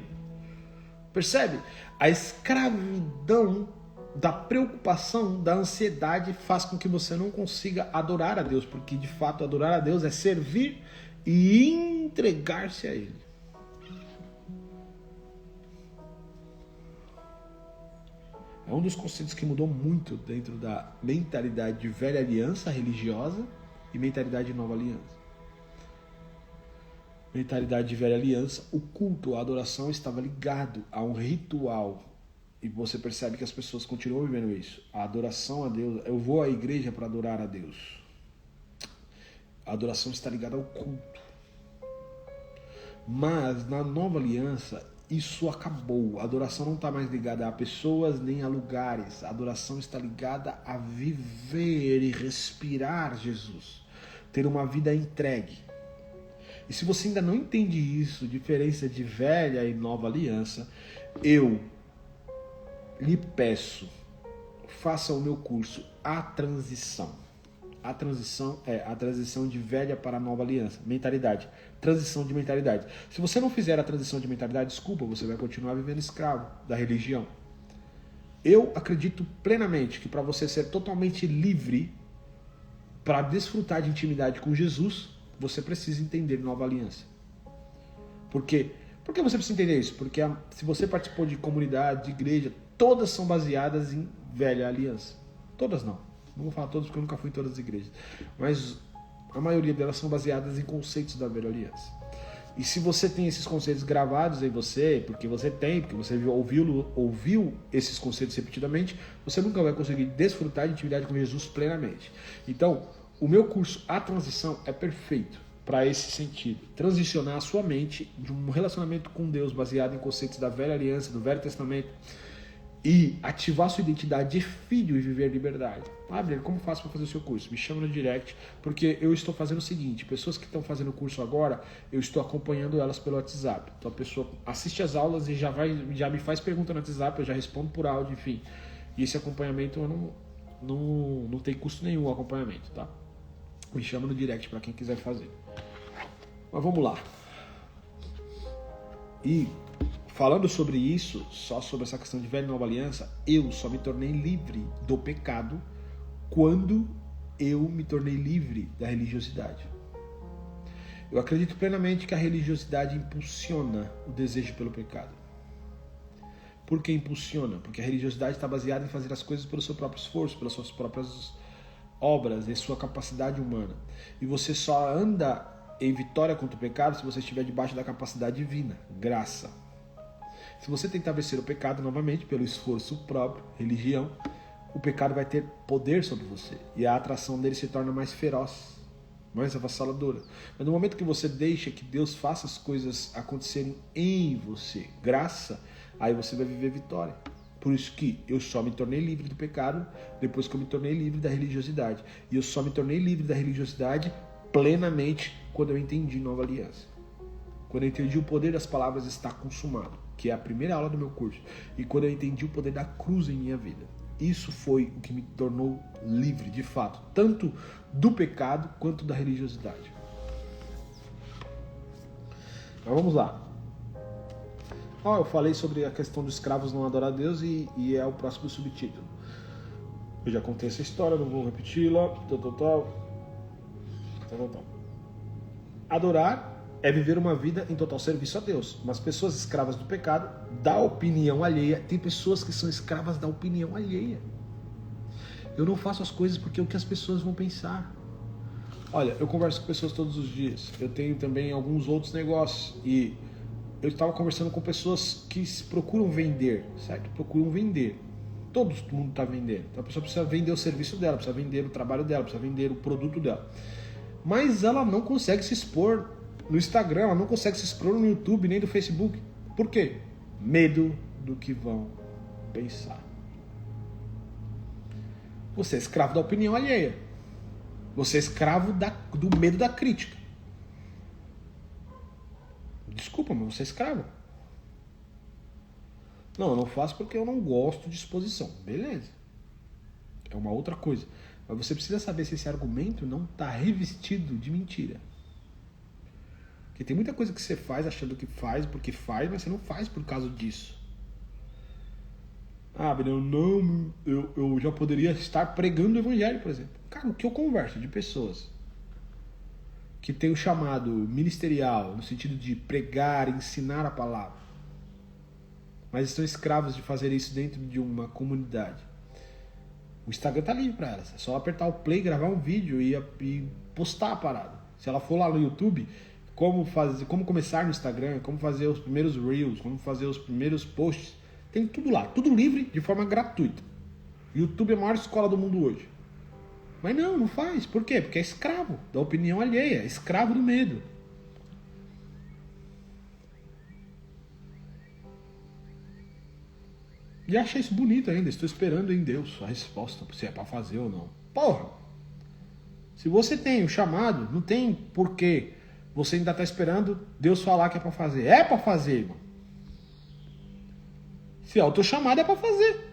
Percebe? A escravidão da preocupação, da ansiedade faz com que você não consiga adorar a Deus, porque de fato adorar a Deus é servir e entregar-se a Ele. É um dos conceitos que mudou muito dentro da mentalidade de velha aliança religiosa e mentalidade de nova aliança. Mentalidade de velha aliança, o culto, a adoração estava ligado a um ritual. E você percebe que as pessoas continuam vivendo isso. A adoração a Deus, eu vou à igreja para adorar a Deus. A adoração está ligada ao culto. Mas na nova aliança, isso acabou. A adoração não está mais ligada a pessoas nem a lugares. A adoração está ligada a viver e respirar Jesus. Ter uma vida entregue. E se você ainda não entende isso, diferença de velha e nova aliança, eu lhe peço, faça o meu curso, A Transição. A transição é a transição de velha para nova aliança. Mentalidade. Transição de mentalidade. Se você não fizer a transição de mentalidade, desculpa, você vai continuar vivendo escravo da religião. Eu acredito plenamente que para você ser totalmente livre, para desfrutar de intimidade com Jesus, você precisa entender nova aliança. Por quê? Por que você precisa entender isso? Porque se você participou de comunidade, de igreja, todas são baseadas em velha aliança. Todas não. Não vou falar todas porque eu nunca fui em todas as igrejas. Mas a maioria delas são baseadas em conceitos da velha aliança. E se você tem esses conceitos gravados em você, porque você ouviu esses conceitos repetidamente, você nunca vai conseguir desfrutar de intimidade com Jesus plenamente. Então, o meu curso A Transição é perfeito para esse sentido. Transicionar a sua mente de um relacionamento com Deus baseado em conceitos da velha aliança, do Velho Testamento, e ativar sua identidade de filho e viver liberdade. Abner, como faço para fazer o seu curso? Me chama no direct, porque eu estou fazendo o seguinte, pessoas que estão fazendo o curso agora, eu estou acompanhando elas pelo WhatsApp. Então a pessoa assiste as aulas e já me faz pergunta no WhatsApp, eu já respondo por áudio, enfim. E esse acompanhamento não tem custo nenhum o acompanhamento, tá? Me chama no direct para quem quiser fazer. Mas vamos lá. E falando sobre isso, só sobre essa questão de velha e nova aliança, eu só me tornei livre do pecado quando eu me tornei livre da religiosidade. Eu acredito plenamente que a religiosidade impulsiona o desejo pelo pecado. Por que impulsiona? Porque a religiosidade está baseada em fazer as coisas pelo seu próprio esforço, pelas suas próprias obras e sua capacidade humana. E você só anda em vitória contra o pecado se você estiver debaixo da capacidade divina, graça. Se você tentar vencer o pecado novamente pelo esforço próprio, religião, o pecado vai ter poder sobre você e a atração dele se torna mais feroz, mais avassaladora. Mas no momento que você deixa que Deus faça as coisas acontecerem em você, graça, aí você vai viver vitória. Por isso que eu só me tornei livre do pecado depois que eu me tornei livre da religiosidade. E eu só me tornei livre da religiosidade plenamente quando eu entendi nova aliança. Quando eu entendi o poder das palavras está consumado, que é a primeira aula do meu curso. E quando eu entendi o poder da cruz em minha vida. Isso foi o que me tornou livre, de fato, tanto do pecado quanto da religiosidade. Mas vamos lá. Eu falei sobre a questão dos escravos não adorar a Deus e é o próximo subtítulo. Eu já contei essa história, não vou repeti-la. Adorar é viver uma vida em total serviço a Deus. Mas pessoas escravas do pecado, da opinião alheia, tem pessoas que são escravas da opinião alheia. Eu não faço as coisas porque é o que as pessoas vão pensar. Olha, eu converso com pessoas todos os dias. Eu tenho também alguns outros negócios e eu estava conversando com pessoas que procuram vender, certo? Procuram vender. Todo mundo está vendendo. Então a pessoa precisa vender o serviço dela, precisa vender o trabalho dela, precisa vender o produto dela. Mas ela não consegue se expor no Instagram, ela não consegue se expor no YouTube, nem no Facebook. Por quê? Medo do que vão pensar. Você é escravo da opinião alheia. Você é escravo do medo da crítica. Desculpa, mas você é escravo. Não, eu não faço porque eu não gosto de exposição. Beleza. É uma outra coisa. Mas você precisa saber se esse argumento não está revestido de mentira. Porque tem muita coisa que você faz achando que faz porque faz, mas você não faz por causa disso. Ah, eu já poderia estar pregando o evangelho, por exemplo. Cara, o que eu converso de pessoas que tem o chamado ministerial, no sentido de pregar, ensinar a palavra, mas estão escravos de fazer isso dentro de uma comunidade. O Instagram tá livre para elas. É só apertar o play, gravar um vídeo e postar a parada. Se ela for lá no YouTube, como começar no Instagram, como fazer os primeiros Reels, como fazer os primeiros posts, tem tudo lá. Tudo livre, de forma gratuita. YouTube é a maior escola do mundo hoje. Mas não faz. Por quê? Porque é escravo da opinião alheia, é escravo do medo. E achei isso bonito ainda. Estou esperando em Deus a resposta, se é para fazer ou não. Porra! Se você tem o chamado, não tem porquê você ainda está esperando Deus falar que é para fazer. É para fazer, irmão. Se é o teu chamado, é para fazer.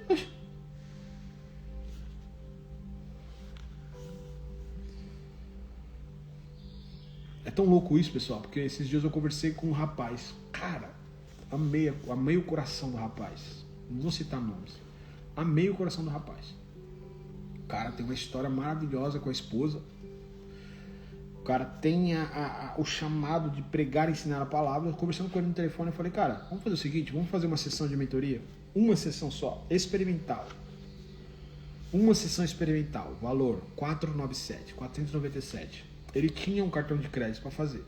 É tão louco isso, pessoal, porque esses dias eu conversei com um rapaz. Cara, amei o coração do rapaz. Não vou citar nomes. Amei o coração do rapaz. O cara tem uma história maravilhosa com a esposa. O cara tem o chamado de pregar e ensinar a palavra. Conversando com ele no telefone, eu falei, cara, vamos fazer o seguinte, vamos fazer uma sessão de mentoria? Uma sessão só, experimental. Uma sessão experimental, valor 497. Ele tinha um cartão de crédito para fazer.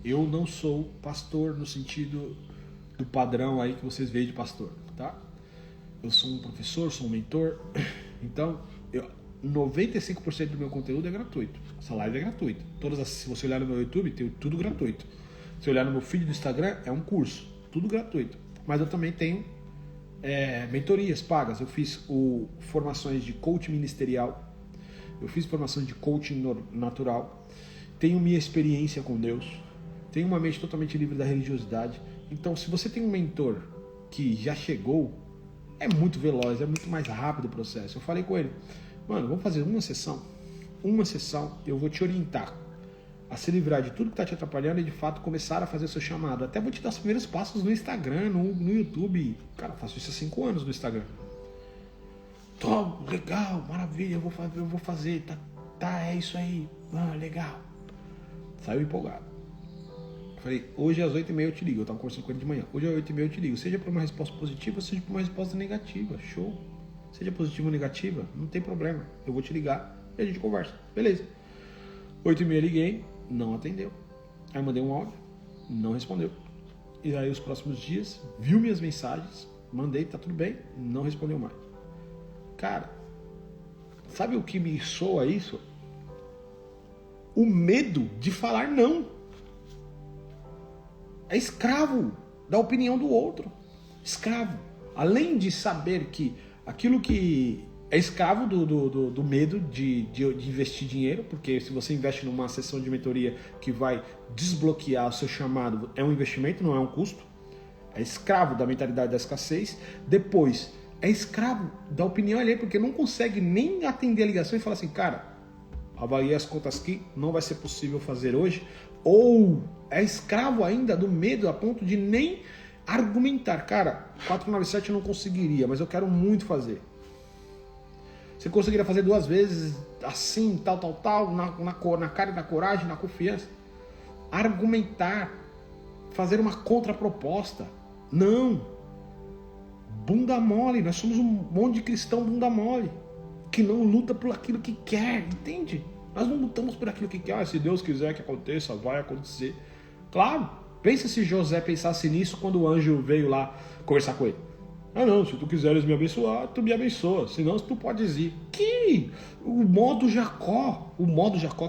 Eu não sou pastor no sentido do padrão aí que vocês veem de pastor, tá? Eu sou um professor, sou um mentor, então 95% do meu conteúdo é gratuito. Essa live é gratuita. Se você olhar no meu YouTube, tem tudo gratuito. Se olhar no meu feed do Instagram, é um curso, tudo gratuito. Mas eu também tenho mentorias pagas. Eu fiz formações de coaching ministerial, eu fiz formação de coaching natural, tenho minha experiência com Deus, tenho uma mente totalmente livre da religiosidade. Então, se você tem um mentor que já chegou, é muito veloz, é muito mais rápido o processo. Eu falei com ele, mano, vamos fazer uma sessão, eu vou te orientar a se livrar de tudo que está te atrapalhando e de fato começar a fazer o seu chamado. Até vou te dar os primeiros passos no Instagram, no YouTube. Cara, eu faço isso há 5 anos no Instagram. Legal, maravilha, eu vou fazer, é isso aí, legal. Saiu empolgado. Falei, hoje às 8h30 eu te ligo. Eu tava conversando com ele de manhã. Hoje às 8h30 eu te ligo. Seja por uma resposta positiva, seja por uma resposta negativa. Show. Seja positiva ou negativa, não tem problema. Eu vou te ligar e a gente conversa. Beleza. 8h30 liguei, não atendeu. Aí mandei um áudio, não respondeu. E aí os próximos dias, viu minhas mensagens, mandei, tá tudo bem, não respondeu mais. Cara, sabe o que me soa isso? O medo de falar não. É escravo da opinião do outro. Escravo. Além de saber que aquilo que é escravo do medo de investir dinheiro, porque se você investe numa sessão de mentoria que vai desbloquear o seu chamado, é um investimento, não é um custo. É escravo da mentalidade da escassez. Depois, é escravo da opinião alheia, porque não consegue nem atender a ligação e falar assim, cara, avaliei as contas aqui, não vai ser possível fazer hoje. Ou é escravo ainda do medo a ponto de nem argumentar. Cara, 497 eu não conseguiria, mas eu quero muito fazer. Você conseguiria fazer 2 vezes, assim, tal, na cara e na coragem, na confiança. Argumentar, fazer uma contraproposta. Não. Bunda mole, nós somos um monte de cristão bunda mole, que não luta por aquilo que quer, entende? Nós não lutamos por aquilo que quer. Se Deus quiser que aconteça, vai acontecer. Claro, pensa se José pensasse nisso quando o anjo veio lá conversar com ele. Ah não, se tu quiseres me abençoar, tu me abençoa, senão tu podes ir. Que o modo Jacó,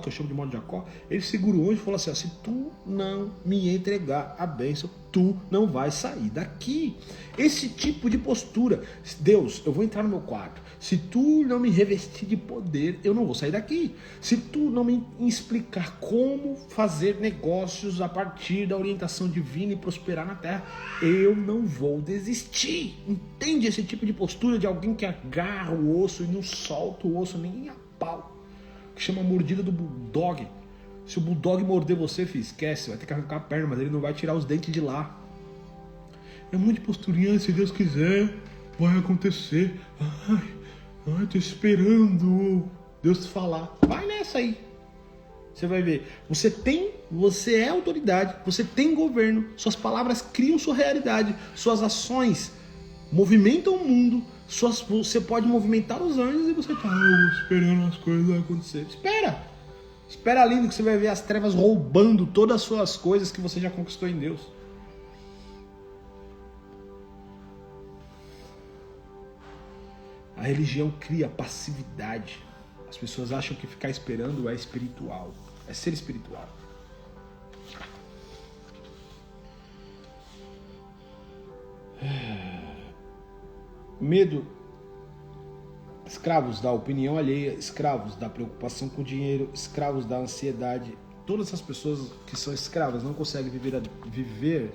que eu chamo de modo Jacó, ele segurou o anjo e falou assim, se tu não me entregar a bênção, tu não vai sair daqui. Esse tipo de postura. Deus, eu vou entrar no meu quarto. Se tu não me revestir de poder, eu não vou sair daqui. Se tu não me explicar como fazer negócios a partir da orientação divina e prosperar na terra, eu não vou desistir. Entende esse tipo de postura de alguém que agarra o osso e não solta o osso nem a pau? Que chama mordida do bulldog. Se o bulldog morder você, filho, esquece, vai ter que arrancar a perna, mas ele não vai tirar os dentes de lá. É muito posturinha, se Deus quiser, vai acontecer. Ai, tô esperando Deus falar. Vai nessa aí. Você vai ver. Você é autoridade, você tem governo, suas palavras criam sua realidade, suas ações movimentam o mundo, você pode movimentar os anjos e você tá esperando as coisas acontecerem. Espera lindo que você vai ver as trevas roubando todas as suas coisas que você já conquistou em Deus. A religião cria passividade. As pessoas acham que ficar esperando é espiritual, é ser espiritual. Medo. Escravos da opinião alheia, escravos da preocupação com o dinheiro, escravos da ansiedade. Todas essas pessoas que são escravas não conseguem viver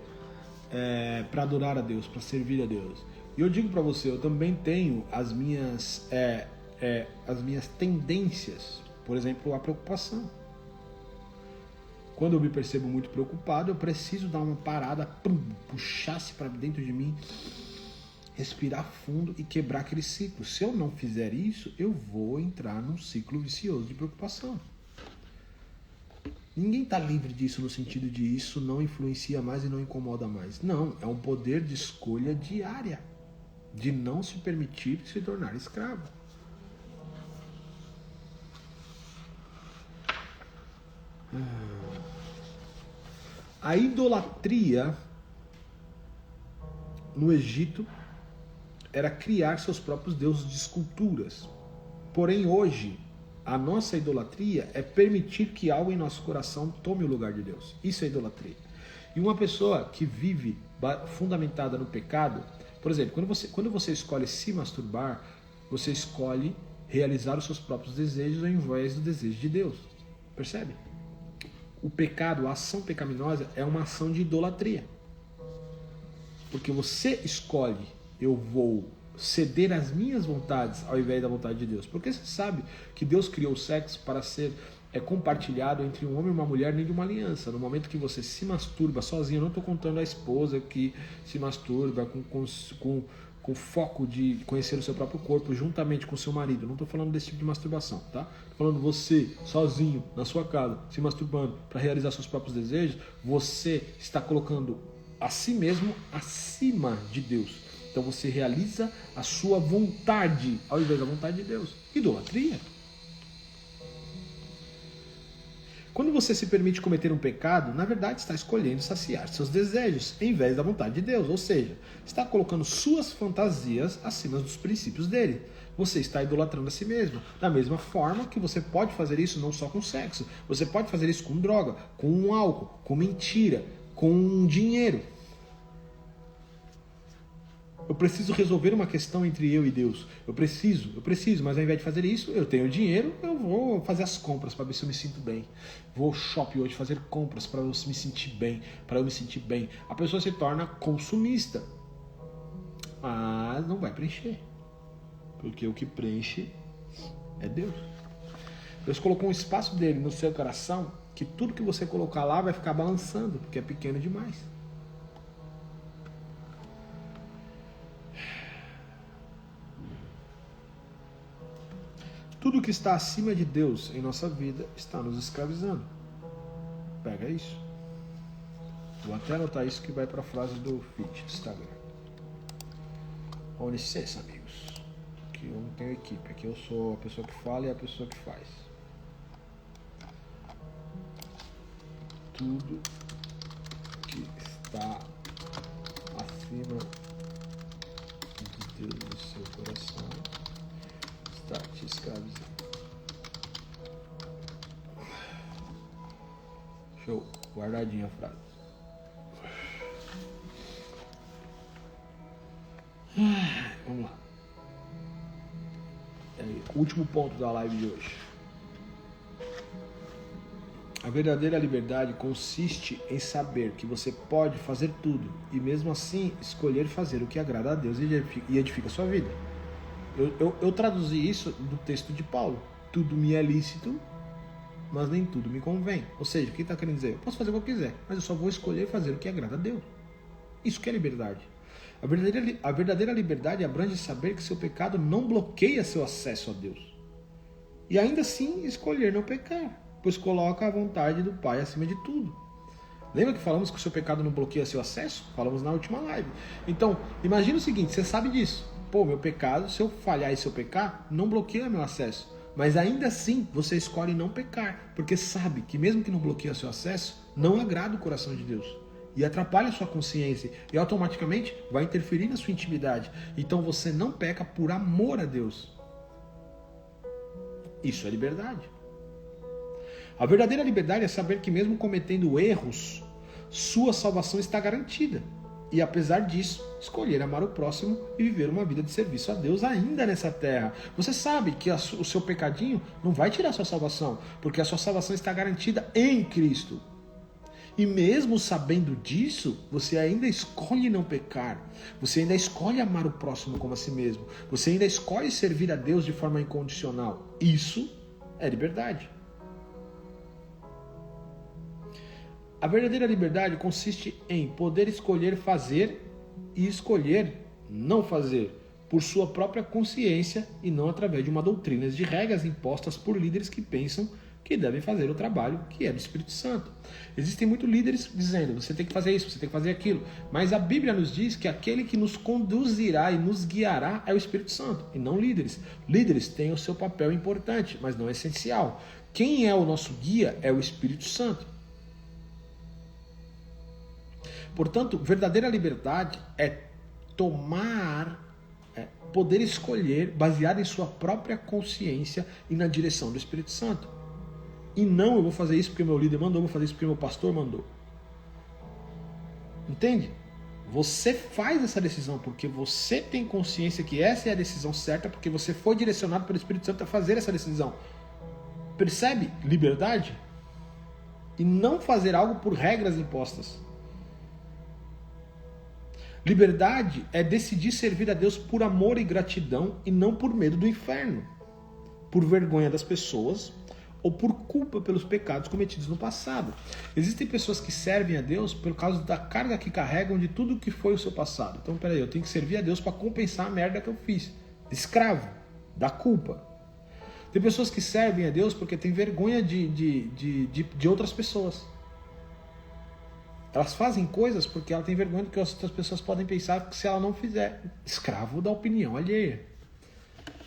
para adorar a Deus, para servir a Deus. E eu digo para você, eu também tenho as minhas tendências, por exemplo, a preocupação. Quando eu me percebo muito preocupado, eu preciso dar uma parada, puxar-se para dentro de mim, respirar fundo e quebrar aquele ciclo. Se eu não fizer isso, eu vou entrar num ciclo vicioso de preocupação. Ninguém está livre disso no sentido de isso não influencia mais e não incomoda mais. Não, é um poder de escolha diária, de não se permitir se tornar escravo. A idolatria no Egito era criar seus próprios deuses de esculturas. Porém, hoje, a nossa idolatria é permitir que algo em nosso coração tome o lugar de Deus. Isso é idolatria. E uma pessoa que vive fundamentada no pecado, por exemplo, quando você escolhe se masturbar, você escolhe realizar os seus próprios desejos ao invés do desejo de Deus. Percebe? O pecado, a ação pecaminosa é uma ação de idolatria. Porque você escolhe, eu vou ceder às minhas vontades ao invés da vontade de Deus. Porque você sabe que Deus criou o sexo para ser compartilhado entre um homem e uma mulher nem de uma aliança. No momento que você se masturba sozinho, eu não estou contando a esposa que se masturba com foco de conhecer o seu próprio corpo juntamente com o seu marido. Não estou falando desse tipo de masturbação, tá? Estou falando você, sozinho, na sua casa, se masturbando para realizar seus próprios desejos. Você está colocando a si mesmo acima de Deus. Então você realiza a sua vontade ao invés da vontade de Deus. Idolatria. Quando você se permite cometer um pecado, na verdade está escolhendo saciar seus desejos em vez da vontade de Deus. Ou seja, está colocando suas fantasias acima dos princípios dele. Você está idolatrando a si mesmo. Da mesma forma que você pode fazer isso não só com sexo. Você pode fazer isso com droga, com álcool, com mentira, com dinheiro. Eu preciso resolver uma questão entre eu e Deus. Eu preciso, mas ao invés de fazer isso, eu tenho dinheiro, eu vou fazer as compras para ver se eu me sinto bem. Vou ao shopping hoje fazer compras para eu me sentir bem, A pessoa se torna consumista. Mas não vai preencher. Porque o que preenche é Deus. Deus colocou um espaço dele no seu coração que tudo que você colocar lá vai ficar balançando, porque é pequeno demais. Tudo que está acima de Deus em nossa vida está nos escravizando. Pega isso. Vou até anotar isso que vai para a frase do feed do Instagram. Com licença, amigos. Que eu não tenho equipe. Aqui eu sou a pessoa que fala e a pessoa que faz. Tudo que está acima de Deus no seu coração está te escravizando. Show. Guardadinha a frase. último ponto da live de hoje. A verdadeira liberdade consiste em saber que você pode fazer tudo e mesmo assim escolher fazer o que agrada a Deus e edifica a sua vida. Eu traduzi isso do texto de Paulo. Tudo me é lícito, mas nem tudo me convém. Ou seja, o que ele está querendo dizer? Eu posso fazer o que eu quiser, mas eu só vou escolher fazer o que agrada a Deus. Isso que é liberdade. A verdadeira liberdade abrange saber que seu pecado não bloqueia seu acesso a Deus. E ainda assim escolher não pecar, pois coloca a vontade do Pai acima de tudo. Lembra que falamos que o seu pecado não bloqueia seu acesso? Falamos na última live. Então, imagina o seguinte, você sabe disso. Pô, meu pecado, se eu falhar e se eu pecar, não bloqueia meu acesso. Mas ainda assim, você escolhe não pecar, porque sabe que mesmo que não bloqueie seu acesso, não agrada o coração de Deus. E atrapalha a sua consciência e automaticamente vai interferir na sua intimidade. Então você não peca por amor a Deus. Isso é liberdade. A verdadeira liberdade é saber que mesmo cometendo erros, sua salvação está garantida. E apesar disso, escolher amar o próximo e viver uma vida de serviço a Deus ainda nessa terra. Você sabe que o seu pecadinho não vai tirar a sua salvação, porque a sua salvação está garantida em Cristo. E mesmo sabendo disso, você ainda escolhe não pecar. Você ainda escolhe amar o próximo como a si mesmo. Você ainda escolhe servir a Deus de forma incondicional. Isso é liberdade. A verdadeira liberdade consiste em poder escolher fazer e escolher não fazer, por sua própria consciência e não através de uma doutrina de regras impostas por líderes que pensam que devem fazer o trabalho que é do Espírito Santo. Existem muitos líderes dizendo, você tem que fazer isso, você tem que fazer aquilo, mas a Bíblia nos diz que aquele que nos conduzirá e nos guiará é o Espírito Santo, e não líderes. Líderes têm o seu papel importante, mas não é essencial. Quem é o nosso guia é o Espírito Santo. Portanto, verdadeira liberdade é poder escolher baseado em sua própria consciência e na direção do Espírito Santo. E não, eu vou fazer isso porque meu líder mandou, eu vou fazer isso porque meu pastor mandou. Entende? Você faz essa decisão porque você tem consciência que essa é a decisão certa, porque você foi direcionado pelo Espírito Santo a fazer essa decisão. Percebe? Liberdade? E não fazer algo por regras impostas. Liberdade é decidir servir a Deus por amor e gratidão e não por medo do inferno, por vergonha das pessoas ou por culpa pelos pecados cometidos no passado. Existem pessoas que servem a Deus por causa da carga que carregam de tudo que foi o seu passado. Então, peraí, eu tenho que servir a Deus para compensar a merda que eu fiz. Escravo da culpa. Tem pessoas que servem a Deus porque têm vergonha de outras pessoas. Elas fazem coisas porque ela tem vergonha do que as outras pessoas podem pensar que se ela não fizer. Escravo da opinião alheia.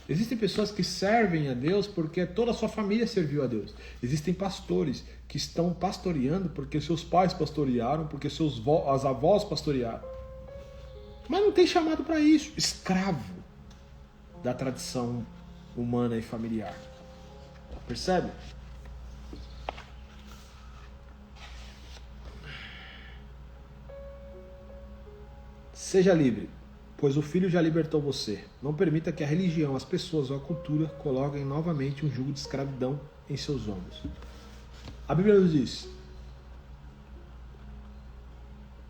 Existem pessoas que servem a Deus porque toda a sua família serviu a Deus. Existem pastores que estão pastoreando porque seus pais pastorearam, porque as avós pastorearam. Mas não tem chamado para isso. Escravo da tradição humana e familiar. Percebe? Seja livre, pois o Filho já libertou você. Não permita que a religião, as pessoas ou a cultura coloquem novamente um jugo de escravidão em seus ombros. A Bíblia nos diz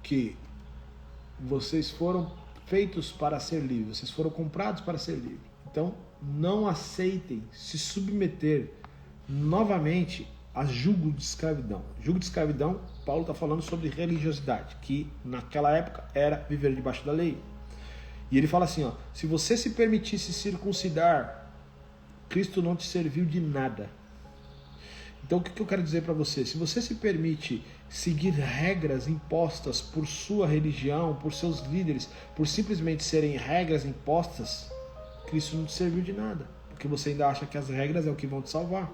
que vocês foram feitos para ser livres, vocês foram comprados para ser livres. Então, não aceitem se submeter novamente a jugo de escravidão. Jugo de escravidão, Paulo está falando sobre religiosidade, que naquela época era viver debaixo da lei. E ele fala assim, se você se permitisse circuncidar, Cristo não te serviu de nada. Então o que eu quero dizer para você? Se você se permite seguir regras impostas por sua religião, por seus líderes, por simplesmente serem regras impostas, Cristo não te serviu de nada, porque você ainda acha que as regras é o que vão te salvar.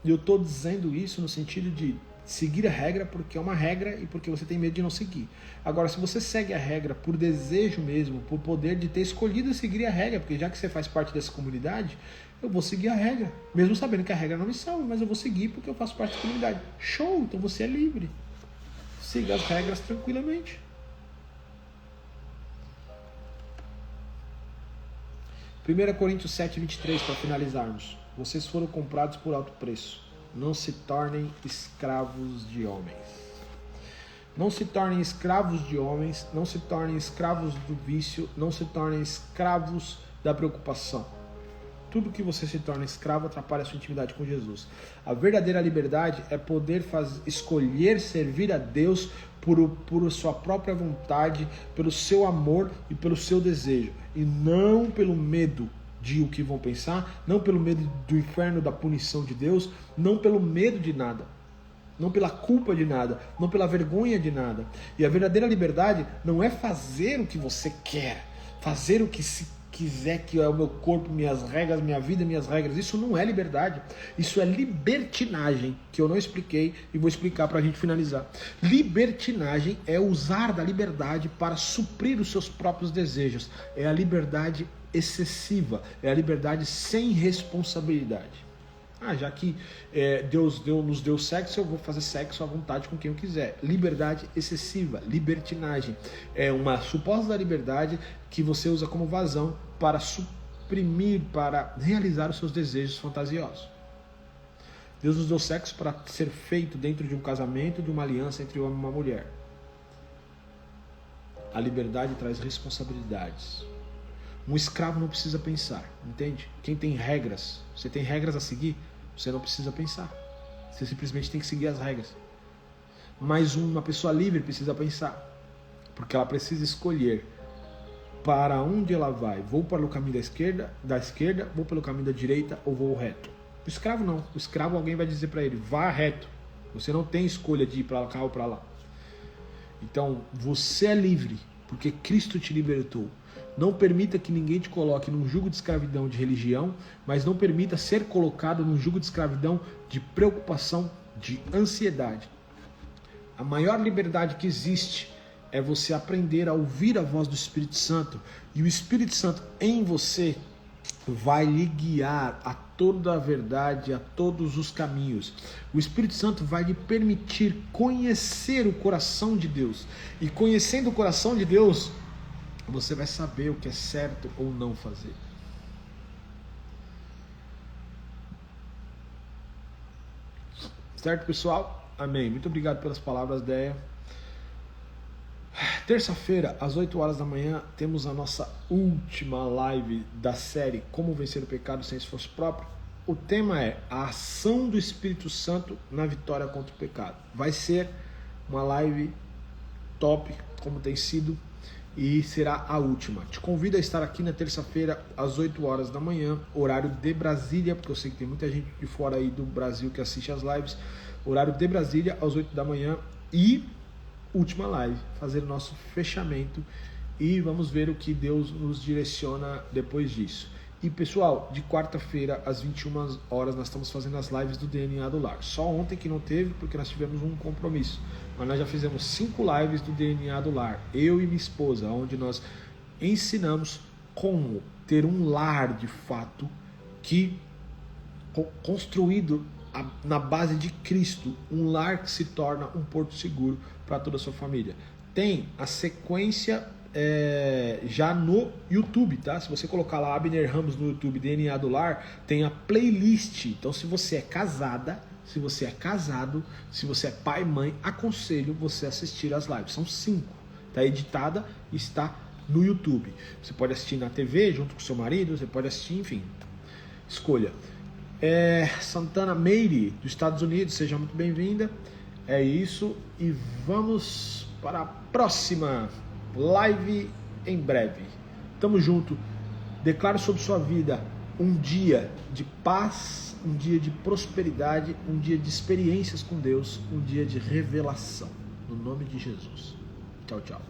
E eu estou dizendo isso no sentido de seguir a regra porque é uma regra e porque você tem medo de não seguir. Agora, se você segue a regra por desejo mesmo, por poder de ter escolhido seguir a regra, porque já que você faz parte dessa comunidade, eu vou seguir a regra, mesmo sabendo que a regra não me salva, mas eu vou seguir porque eu faço parte da comunidade. Show! Então você é livre. Siga as regras tranquilamente. 1 Coríntios 7:23, para finalizarmos. Vocês foram comprados por alto preço. Não se tornem escravos de homens. Não se tornem escravos de homens, não se tornem escravos do vício, não se tornem escravos da preocupação. Tudo que você se torna escravo atrapalha a sua intimidade com Jesus. A verdadeira liberdade é poder escolher servir a Deus por sua própria vontade, pelo seu amor e pelo seu desejo. E não pelo medo de o que vão pensar, não pelo medo do inferno, da punição de Deus, não pelo medo de nada. Não pela culpa de nada, não pela vergonha de nada. E a verdadeira liberdade não é fazer o que você quer, fazer o que se quiser, que é o meu corpo, minhas regras, minha vida, minhas regras. Isso não é liberdade, isso é libertinagem, que eu não expliquei e vou explicar para a gente finalizar. Libertinagem é usar da liberdade para suprir os seus próprios desejos. É a liberdade excessiva, é a liberdade sem responsabilidade. Já que Deus nos deu sexo, eu vou fazer sexo à vontade com quem eu quiser. Liberdade excessiva, libertinagem. É uma suposta liberdade que você usa como vazão para suprimir, para realizar os seus desejos fantasiosos. Deus nos deu sexo para ser feito dentro de um casamento, de uma aliança entre um homem e uma mulher. A liberdade traz responsabilidades. Um escravo não precisa pensar, entende? Quem tem regras, você tem regras a seguir, você não precisa pensar. Você simplesmente tem que seguir as regras. Mas uma pessoa livre precisa pensar, porque ela precisa escolher para onde ela vai. Vou para o caminho da esquerda, vou pelo caminho da direita ou vou reto. O escravo não. O escravo, alguém vai dizer para ele, vá reto. Você não tem escolha de ir para cá ou para lá. Então, você é livre, porque Cristo te libertou. Não permita que ninguém te coloque num jugo de escravidão de religião, mas não permita ser colocado num jugo de escravidão de preocupação, de ansiedade. A maior liberdade que existe é você aprender a ouvir a voz do Espírito Santo, e o Espírito Santo em você vai lhe guiar a toda a verdade, a todos os caminhos. O Espírito Santo vai lhe permitir conhecer o coração de Deus, e conhecendo o coração de Deus, você vai saber o que é certo ou não fazer. Certo, pessoal? Amém. Muito obrigado pelas palavras, Deia. Terça-feira, às 8 horas da manhã, temos a nossa última live da série Como Vencer o Pecado Sem Esforço Próprio. O tema é a ação do Espírito Santo na vitória contra o pecado. Vai ser uma live top, como tem sido, e será a última. Te convido a estar aqui na terça-feira às 8 horas da manhã, horário de Brasília, porque eu sei que tem muita gente de fora aí do Brasil que assiste as lives. Horário de Brasília às 8 da manhã e última live, fazer o nosso fechamento e vamos ver o que Deus nos direciona depois disso. E pessoal, de quarta-feira às 21 horas nós estamos fazendo as lives do DNA do Lar. Só ontem que não teve, porque nós tivemos um compromisso. Mas nós já fizemos 5 lives do DNA do Lar, eu e minha esposa, onde nós ensinamos como ter um lar de fato, que construído na base de Cristo, um lar que se torna um porto seguro para toda a sua família. Tem a sequência já no YouTube, tá? Se você colocar lá Abner Ramos no YouTube, DNA do Lar, tem a playlist. Então, se você é casada, se você é casado, se você é pai e mãe, aconselho você a assistir as lives. São 5. Está editada e está no YouTube. Você pode assistir na TV junto com seu marido, você pode assistir, enfim, escolha. Santana Meire, dos Estados Unidos, seja muito bem-vinda. É isso, e vamos para a próxima live em breve. Tamo junto. Declaro sobre sua vida um dia de paz, um dia de prosperidade, um dia de experiências com Deus, um dia de revelação. No nome de Jesus. Tchau, tchau.